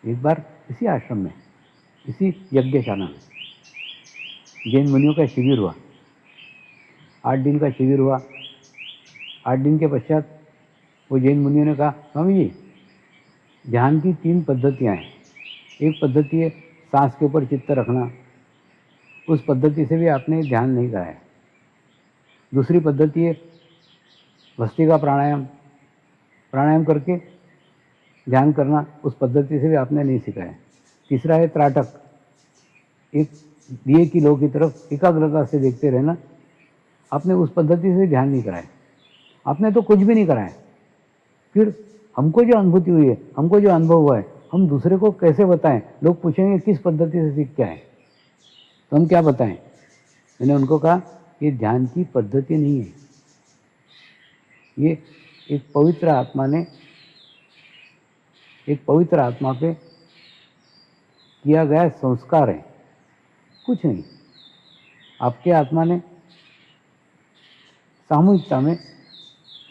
S1: एक बार इसी आश्रम में, इसी यज्ञशाला में जैन मुनियों का शिविर हुआ। 8 दिन का शिविर हुआ। 8 दिन के पश्चात वो जैन मुनियों ने कहा, स्वामी जी, ध्यान की 3 पद्धतियाँ हैं। एक पद्धति है सांस के ऊपर चित्त रखना, उस पद्धति से भी आपने ध्यान नहीं कराया। दूसरी पद्धति है भस्त्रिका प्राणायाम करके ध्यान करना, उस पद्धति से भी आपने नहीं सिखाया। तीसरा है त्राटक, एक दिए की लौ की तरफ एकाग्रता से देखते रहना, आपने उस पद्धति से ध्यान नहीं कराया। आपने तो कुछ भी नहीं कराया। फिर हमको जो अनुभूति हुई है, हमको जो अनुभव हुआ है, हम दूसरे को कैसे बताएं? लोग पूछेंगे किस पद्धति से सीख के आए, तो हम क्या बताएं? मैंने उनको कहा, ये ध्यान की पद्धति नहीं है, ये एक पवित्र आत्मा पे किया गया संस्कार है, कुछ नहीं। आपके आत्मा ने सामूहिकता में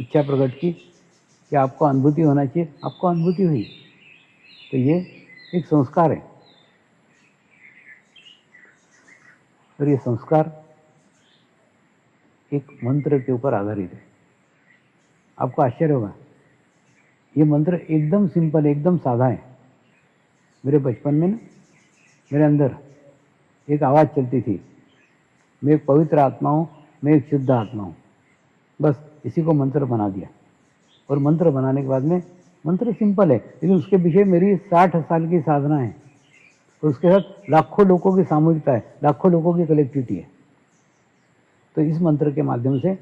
S1: इच्छा प्रकट की कि आपको अनुभूति होना चाहिए, आपको अनुभूति हुई, तो ये एक संस्कार है। और ये संस्कार एक मंत्र के ऊपर आधारित है। आपको आश्चर्य होगा, ये मंत्र एकदम सिंपल, एकदम साधा है। मेरे बचपन में ना, मेरे अंदर एक आवाज़ चलती थी, मैं एक पवित्र आत्मा हूँ, मैं एक शुद्ध आत्मा हूँ। बस इसी को मंत्र बना दिया। और मंत्र बनाने के बाद में, मंत्र सिंपल है, लेकिन उसके पीछे मेरी 60 साल की साधना है, और उसके साथ लाखों लोगों की सामूहिकता है, लाखों लोगों की कलेक्टिविटी है। तो इस मंत्र के माध्यम से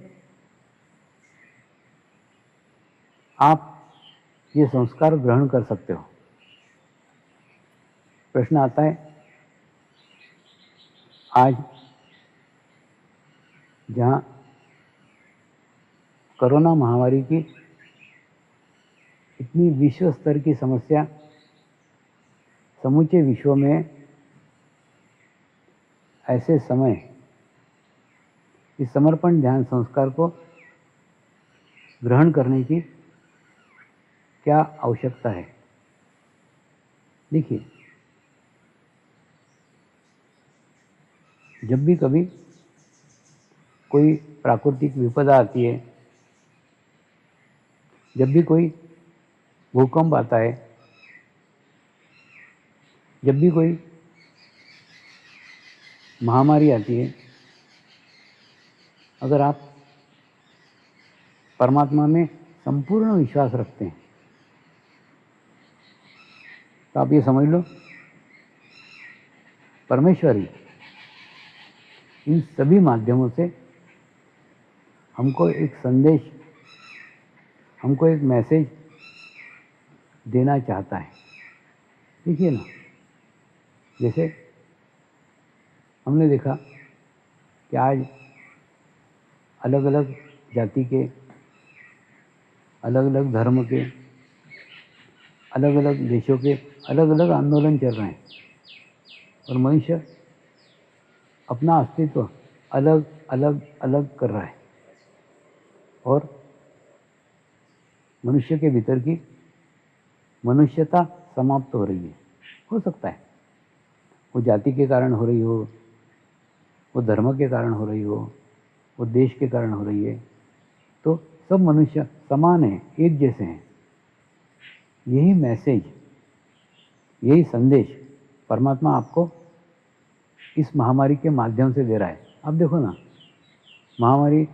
S1: आप ये संस्कार ग्रहण कर सकते हो। प्रश्न आता है, आज जहाँ कोरोना महामारी की इतनी विश्व स्तर की समस्या समूचे विश्व में, ऐसे समय इस समर्पण ध्यान संस्कार को ग्रहण करने की क्या आवश्यकता है। देखिए, जब भी कभी कोई प्राकृतिक विपदा आती है, जब भी कोई भूकंप आता है, जब भी कोई महामारी आती है, अगर आप परमात्मा में संपूर्ण विश्वास रखते हैं तो आप ये समझ लो, परमेश्वर ही इन सभी माध्यमों से हमको एक संदेश, हमको एक मैसेज देना चाहता है। देखिए ना, जैसे हमने देखा कि आज अलग अलग जाति के, अलग अलग धर्म के, अलग अलग देशों के अलग अलग आंदोलन चल रहे हैं और मनुष्य अपना अस्तित्व अलग अलग अलग कर रहा है और मनुष्य के भीतर की मनुष्यता समाप्त हो रही है। हो सकता है वो जाति के कारण हो रही हो, वो धर्म के कारण हो रही हो, वो देश के कारण हो रही है, तो सब मनुष्य समान हैं, एक जैसे हैं। यही मैसेज, यही संदेश परमात्मा आपको इस महामारी के माध्यम से दे रहा है। अब देखो ना, महामारी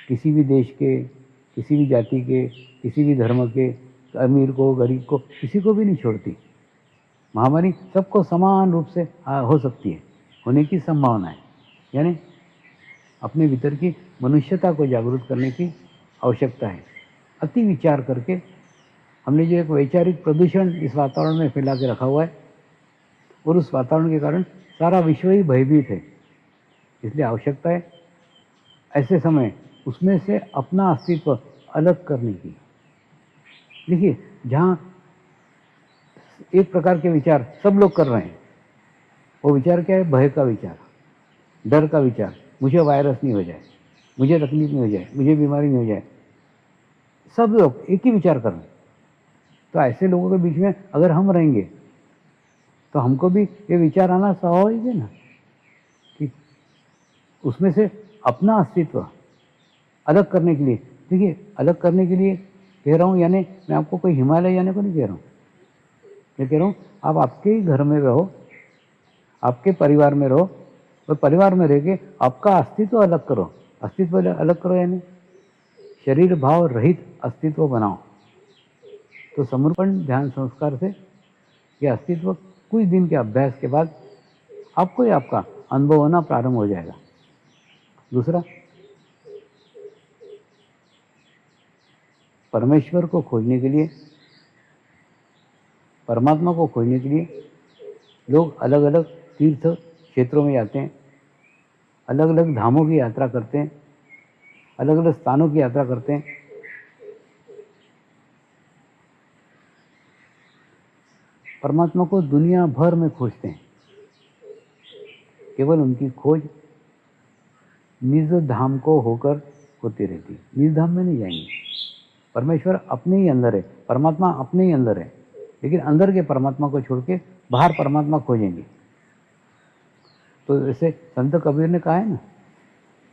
S1: किसी भी देश के, किसी भी जाति के, किसी भी धर्म के, अमीर को, गरीब को, किसी को भी नहीं छोड़ती। महामारी सबको समान रूप से हो सकती है, होने की संभावना है। यानी अपने भीतर की मनुष्यता को जागरूक करने की आवश्यकता है। अति विचार करके हमने जो एक वैचारिक प्रदूषण इस वातावरण में फैला के रखा हुआ है और उस वातावरण के कारण सारा विश्व ही भयभीत है। इसलिए आवश्यकता है ऐसे समय उसमें से अपना अस्तित्व अलग करने की। देखिए, जहाँ एक प्रकार के विचार सब लोग कर रहे हैं, वो विचार क्या है? भय का विचार, डर का विचार। मुझे वायरस नहीं हो जाए, मुझे तकलीफ नहीं हो जाए, मुझे बीमारी नहीं हो जाए। सब लोग एक ही विचार कर रहे हैं। तो ऐसे लोगों के बीच में अगर हम रहेंगे तो हमको भी ये विचार आना स्वाभाविक है ना, कि उसमें से अपना अस्तित्व अलग करने के लिए। देखिए, अलग करने के लिए कह रहा हूँ, यानी मैं आपको कोई हिमालय जाने को नहीं कह रहा हूँ। मैं कह रहा हूँ आप आपके ही घर में रहो, आपके परिवार में रहो, और परिवार में रह के आपका अस्तित्व अलग करो। अस्तित्व अलग करो यानी शरीर भाव रहित अस्तित्व बनाओ। तो समर्पण ध्यान संस्कार से यह अस्तित्व कुछ दिन के अभ्यास के बाद आपको ही आपका अनुभव होना प्रारंभ हो जाएगा। दूसरा, परमेश्वर को खोजने के लिए, परमात्मा को खोजने के लिए लोग अलग अलग तीर्थ क्षेत्रों में जाते हैं, अलग अलग धामों की यात्रा करते हैं, अलग अलग स्थानों की यात्रा करते हैं। परमात्मा को दुनिया भर में खोजते हैं। केवल उनकी खोज निज धाम को होकर होती रहती है। निज धाम में नहीं जाएंगे। परमेश्वर अपने ही अंदर है, परमात्मा अपने ही अंदर है, लेकिन अंदर के परमात्मा को छोड़ के बाहर परमात्मा खोजेंगे। तो जैसे संत कबीर ने कहा है ना,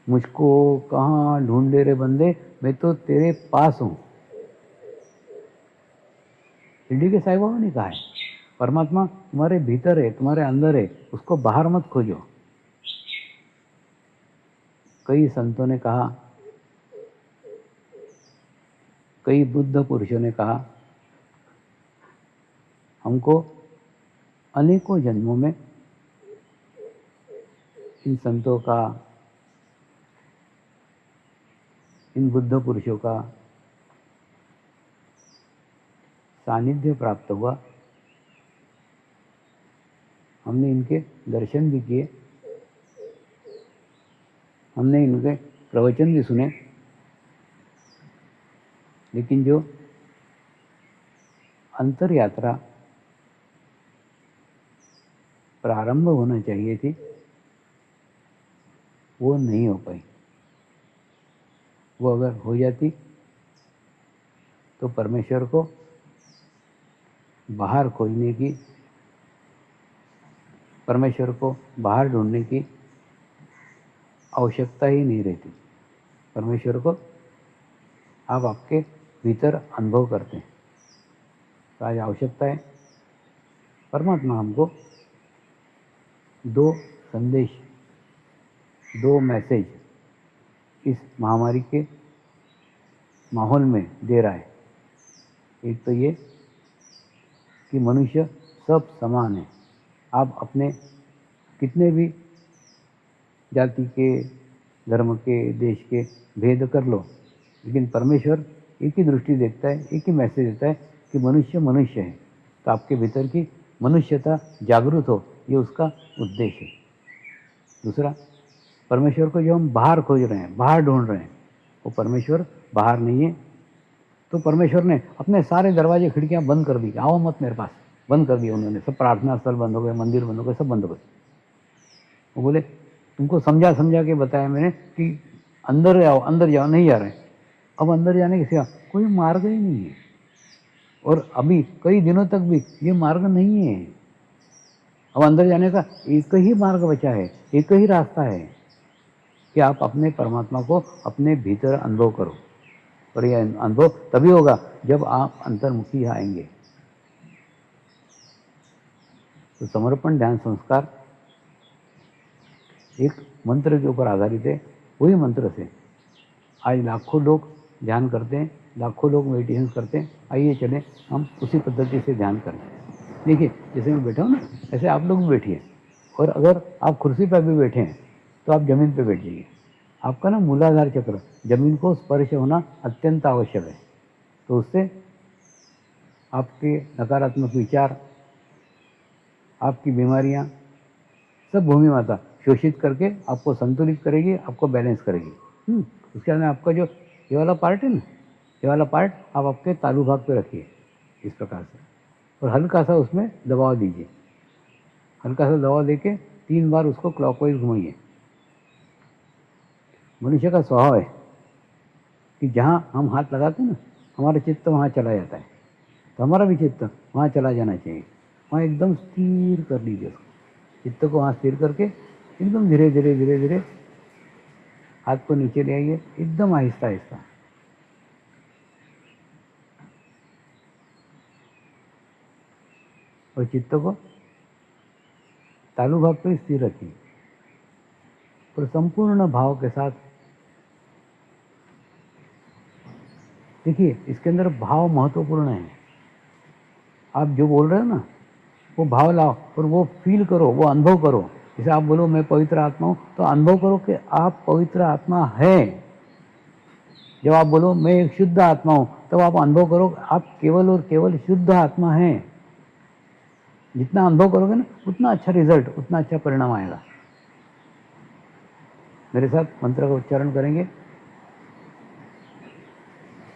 S1: मुझको कहाँ ढूंढे रे बंदे, मैं तो तेरे पास हूँ। शिरडी के साईं बाबा ने कहा है, परमात्मा तुम्हारे भीतर है, तुम्हारे अंदर है, उसको बाहर मत खोजो। कई संतों ने कहा, कई बुद्ध पुरुषों ने कहा, हमको अनेकों जन्मों में, इन संतों का, इन बुद्ध पुरुषों का सानिध्य प्राप्त हुआ, हमने इनके दर्शन भी किए, हमने इनके प्रवचन भी सुने, लेकिन जो अंतर यात्रा प्रारंभ होना चाहिए थी वो नहीं हो पाई। वो अगर हो जाती तो परमेश्वर को बाहर खोजने की, परमेश्वर को बाहर ढूंढने की आवश्यकता ही नहीं रहती। परमेश्वर को आप आपके भीतर अनुभव करते हैं। तो आज आवश्यकता है, परमात्मा हमको दो संदेश, दो मैसेज इस महामारी के माहौल में दे रहा है। एक तो ये कि मनुष्य सब समान है। आप अपने कितने भी जाति के, धर्म के, देश के भेद कर लो, लेकिन परमेश्वर एक ही दृष्टि देखता है, एक ही मैसेज देता है कि मनुष्य मनुष्य है। तो आपके भीतर की मनुष्यता जागृत हो, ये उसका उद्देश्य है। दूसरा, परमेश्वर को जो हम बाहर खोज रहे हैं, बाहर ढूंढ रहे हैं, वो परमेश्वर बाहर नहीं है। तो परमेश्वर ने अपने सारे दरवाजे खिड़कियां बंद कर दी, आओ मत मेरे पास, बंद कर दिया उन्होंने। सब प्रार्थना स्थल बंद हो गए, मंदिर बंद हो गए, सब बंद हो गए। वो बोले तुमको समझा समझा के बताया मैंने कि अंदर आओ, अंदर जाओ, नहीं जा रहे। अब अंदर जाने के सिवा कोई मार्ग ही नहीं है, और अभी कई दिनों तक भी ये मार्ग नहीं है। अब अंदर जाने का एक ही मार्ग बचा है, एक ही रास्ता है कि आप अपने परमात्मा को अपने भीतर अनुभव करो। और यह अनुभव तभी होगा जब आप अंतर्मुखी आएंगे। तो समर्पण ध्यान संस्कार एक मंत्र के ऊपर आधारित है। वही मंत्र से आज लाखों लोग ध्यान करते हैं, लाखों लोग मेडिटेशन करते हैं। आइए चलें हम उसी पद्धति से ध्यान करें। देखिए, जैसे मैं बैठा हूँ ना, ऐसे आप लोग भी बैठिए। और अगर आप कुर्सी पर भी बैठे हैं तो आप जमीन पर बैठ जाइए। आपका ना मूलाधार चक्र, जमीन को स्पर्श होना अत्यंत आवश्यक है। तो उससे आपके नकारात्मक विचार, आपकी बीमारियां, सब भूमि माता शोषित करके आपको संतुलित करेगी, आपको बैलेंस करेगी। उसके बाद में आपका जो ये वाला पार्ट है ना, ये वाला पार्ट आप आपके तालू भाग पे रखिए इस प्रकार से, और हल्का सा उसमें दबाव दीजिए। हल्का सा दबाव देके 3 बार उसको क्लॉकवाइज घुमाइए। मनुष्य का स्वभाव है कि जहाँ हम हाथ लगाते हैं ना, हमारा चित्त वहाँ चला जाता है। तो हमारा भी चित्त वहाँ चला जाना चाहिए। वहाँ एकदम स्थिर कर लीजिए उसको, चित्त को वहाँ स्थिर करके एकदम धीरे धीरे धीरे धीरे हाथ को नीचे ले आइए, एकदम आहिस्ता आहिस्ता। और चित्त को तालू भाग पे स्थिर रखिए और संपूर्ण भाव के साथ देखिए, इसके अंदर भाव महत्वपूर्ण है। आप जो बोल रहे हो ना, वो भाव लाओ और वो फील करो, वो अनुभव करो। जैसे आप बोलो मैं पवित्र आत्मा हूँ, तो अनुभव करो कि आप पवित्र आत्मा है। जब आप बोलो मैं एक शुद्ध आत्मा हूँ, तब आप अनुभव करो आप केवल और केवल शुद्ध आत्मा हैं। जितना अनुभव करोगे ना, उतना अच्छा रिजल्ट, उतना अच्छा परिणाम आएगा। मेरे साथ मंत्र का उच्चारण करेंगे।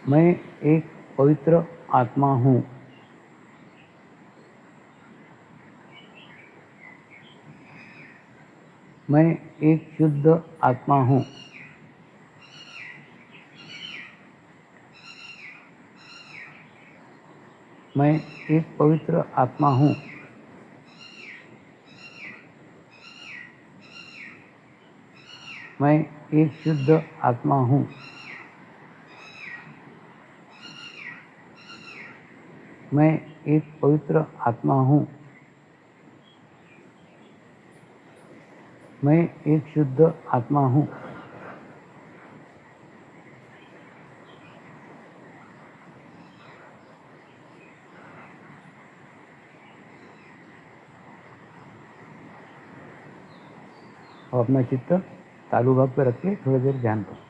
S1: मैं एक पवित्र आत्मा हूँ। मैं एक शुद्ध आत्मा हूँ। मैं एक पवित्र आत्मा हूँ। मैं एक शुद्ध आत्मा हूँ। मैं एक पवित्र आत्मा हूँ। मैं एक शुद्ध आत्मा हूँ। और अपना चित्त तालू भाग पे रख के थोड़ी देर ध्यान करो।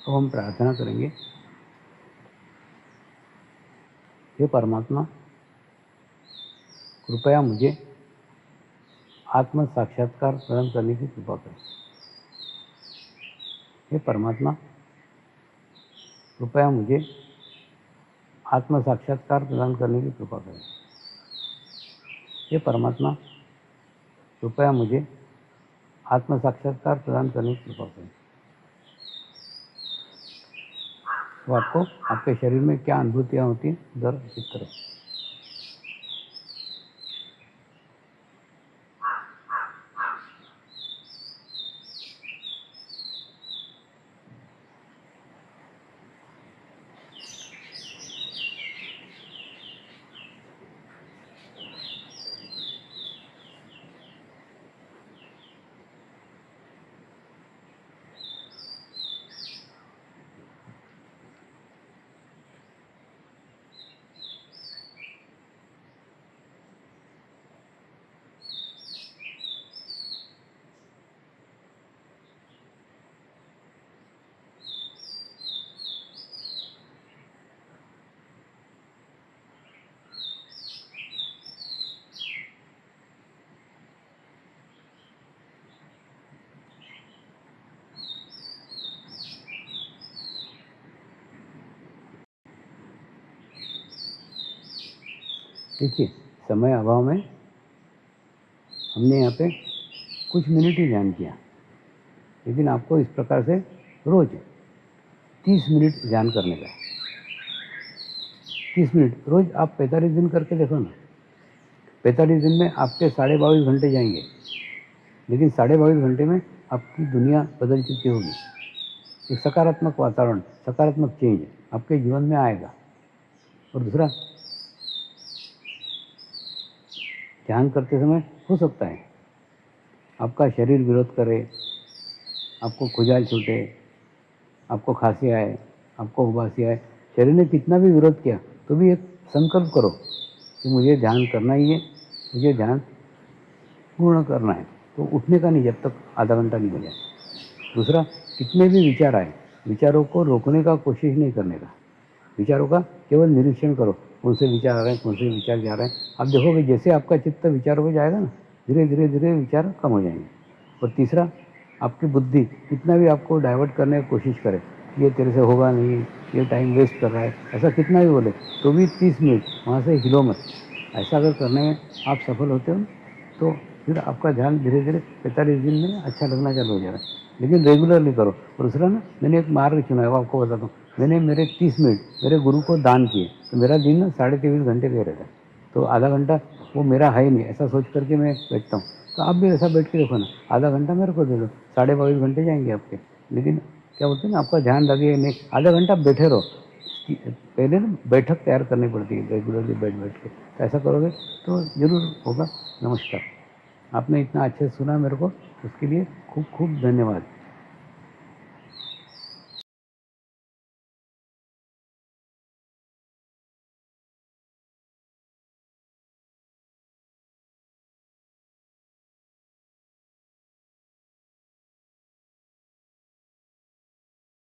S1: तो हम प्रार्थना करेंगे, हे परमात्मा, कृपया मुझे आत्म साक्षात्कार प्रदान करने की कृपा करें। हे परमात्मा, कृपया मुझे आत्म साक्षात्कार प्रदान करने की कृपा करें। हे परमात्मा, कृपया मुझे आत्म साक्षात्कार प्रदान करने की कृपा करें। तो आपको आपके शरीर में क्या अनुभूतियाँ होती हैं, जरा चित्त करें। देखिए, समय अभाव में हमने यहाँ पे कुछ मिनट ही ध्यान किया, लेकिन आपको इस प्रकार से रोज 30 मिनट ध्यान करने का है। 30 मिनट रोज आप 45 दिन करके देखो ना। 45 दिन में आपके 22.5 घंटे जाएंगे, लेकिन 22.5 घंटे में आपकी दुनिया बदल चुकी होगी। एक सकारात्मक वातावरण, सकारात्मक चेंज आपके जीवन में आएगा। और दूसरा, ध्यान करते समय हो सकता है आपका शरीर विरोध करे, आपको खुजाल छूटे, आपको खांसी आए, आपको उबासी आए। शरीर ने कितना भी विरोध किया तो भी एक संकल्प करो कि मुझे ध्यान करना ही है, मुझे ध्यान पूर्ण करना है। तो उठने का नहीं जब तक आधा घंटा नहीं हो जाए। दूसरा, कितने भी विचार आए, विचारों को रोकने का कोशिश नहीं करने का। विचारों का केवल निरीक्षण करो, कौन से विचार आ रहे हैं, कौन से विचार जा रहे हैं। आप देखोगे जैसे आपका चित्त विचार हो जाएगा ना, धीरे धीरे धीरे विचार कम हो जाएंगे। और तीसरा, आपकी बुद्धि कितना भी आपको डाइवर्ट करने की कोशिश करे, ये तेरे से होगा नहीं, ये टाइम वेस्ट कर रहा है, ऐसा कितना भी बोले, तो भी 30 मिनट वहाँ से हिलो मत। ऐसा अगर करने में आप सफल होते हो तो फिर आपका ध्यान धीरे धीरे 45 दिन में अच्छा लगना चालू हो जाएगा। लेकिन रेगुलरली करो। और दूसरा ना, मैंने एक मार्ग चुना है, वो आपको बताता हूँ। मैंने मेरे 30 मिनट मेरे गुरु को दान किए, तो मेरा दिन ना 23.5 घंटे का रहता है। तो आधा घंटा वो मेरा है ही नहीं, ऐसा सोच करके मैं बैठता हूँ। तो आप भी ऐसा बैठ के देखो ना, आधा घंटा मेरे को दे दो, 22.5 घंटे जाएंगे आपके। लेकिन क्या बोलते हैं ना, आपका ध्यान लगे नहीं, आधा घंटा बैठे रहो। पहले ना बैठक तैयार करनी पड़ती है, रेगुलरली बैठ बैठ के। तो ऐसा करोगे तो ज़रूर होगा। नमस्कार। आपने इतना अच्छे से सुना मेरे को, उसके लिए खूब खूब धन्यवाद।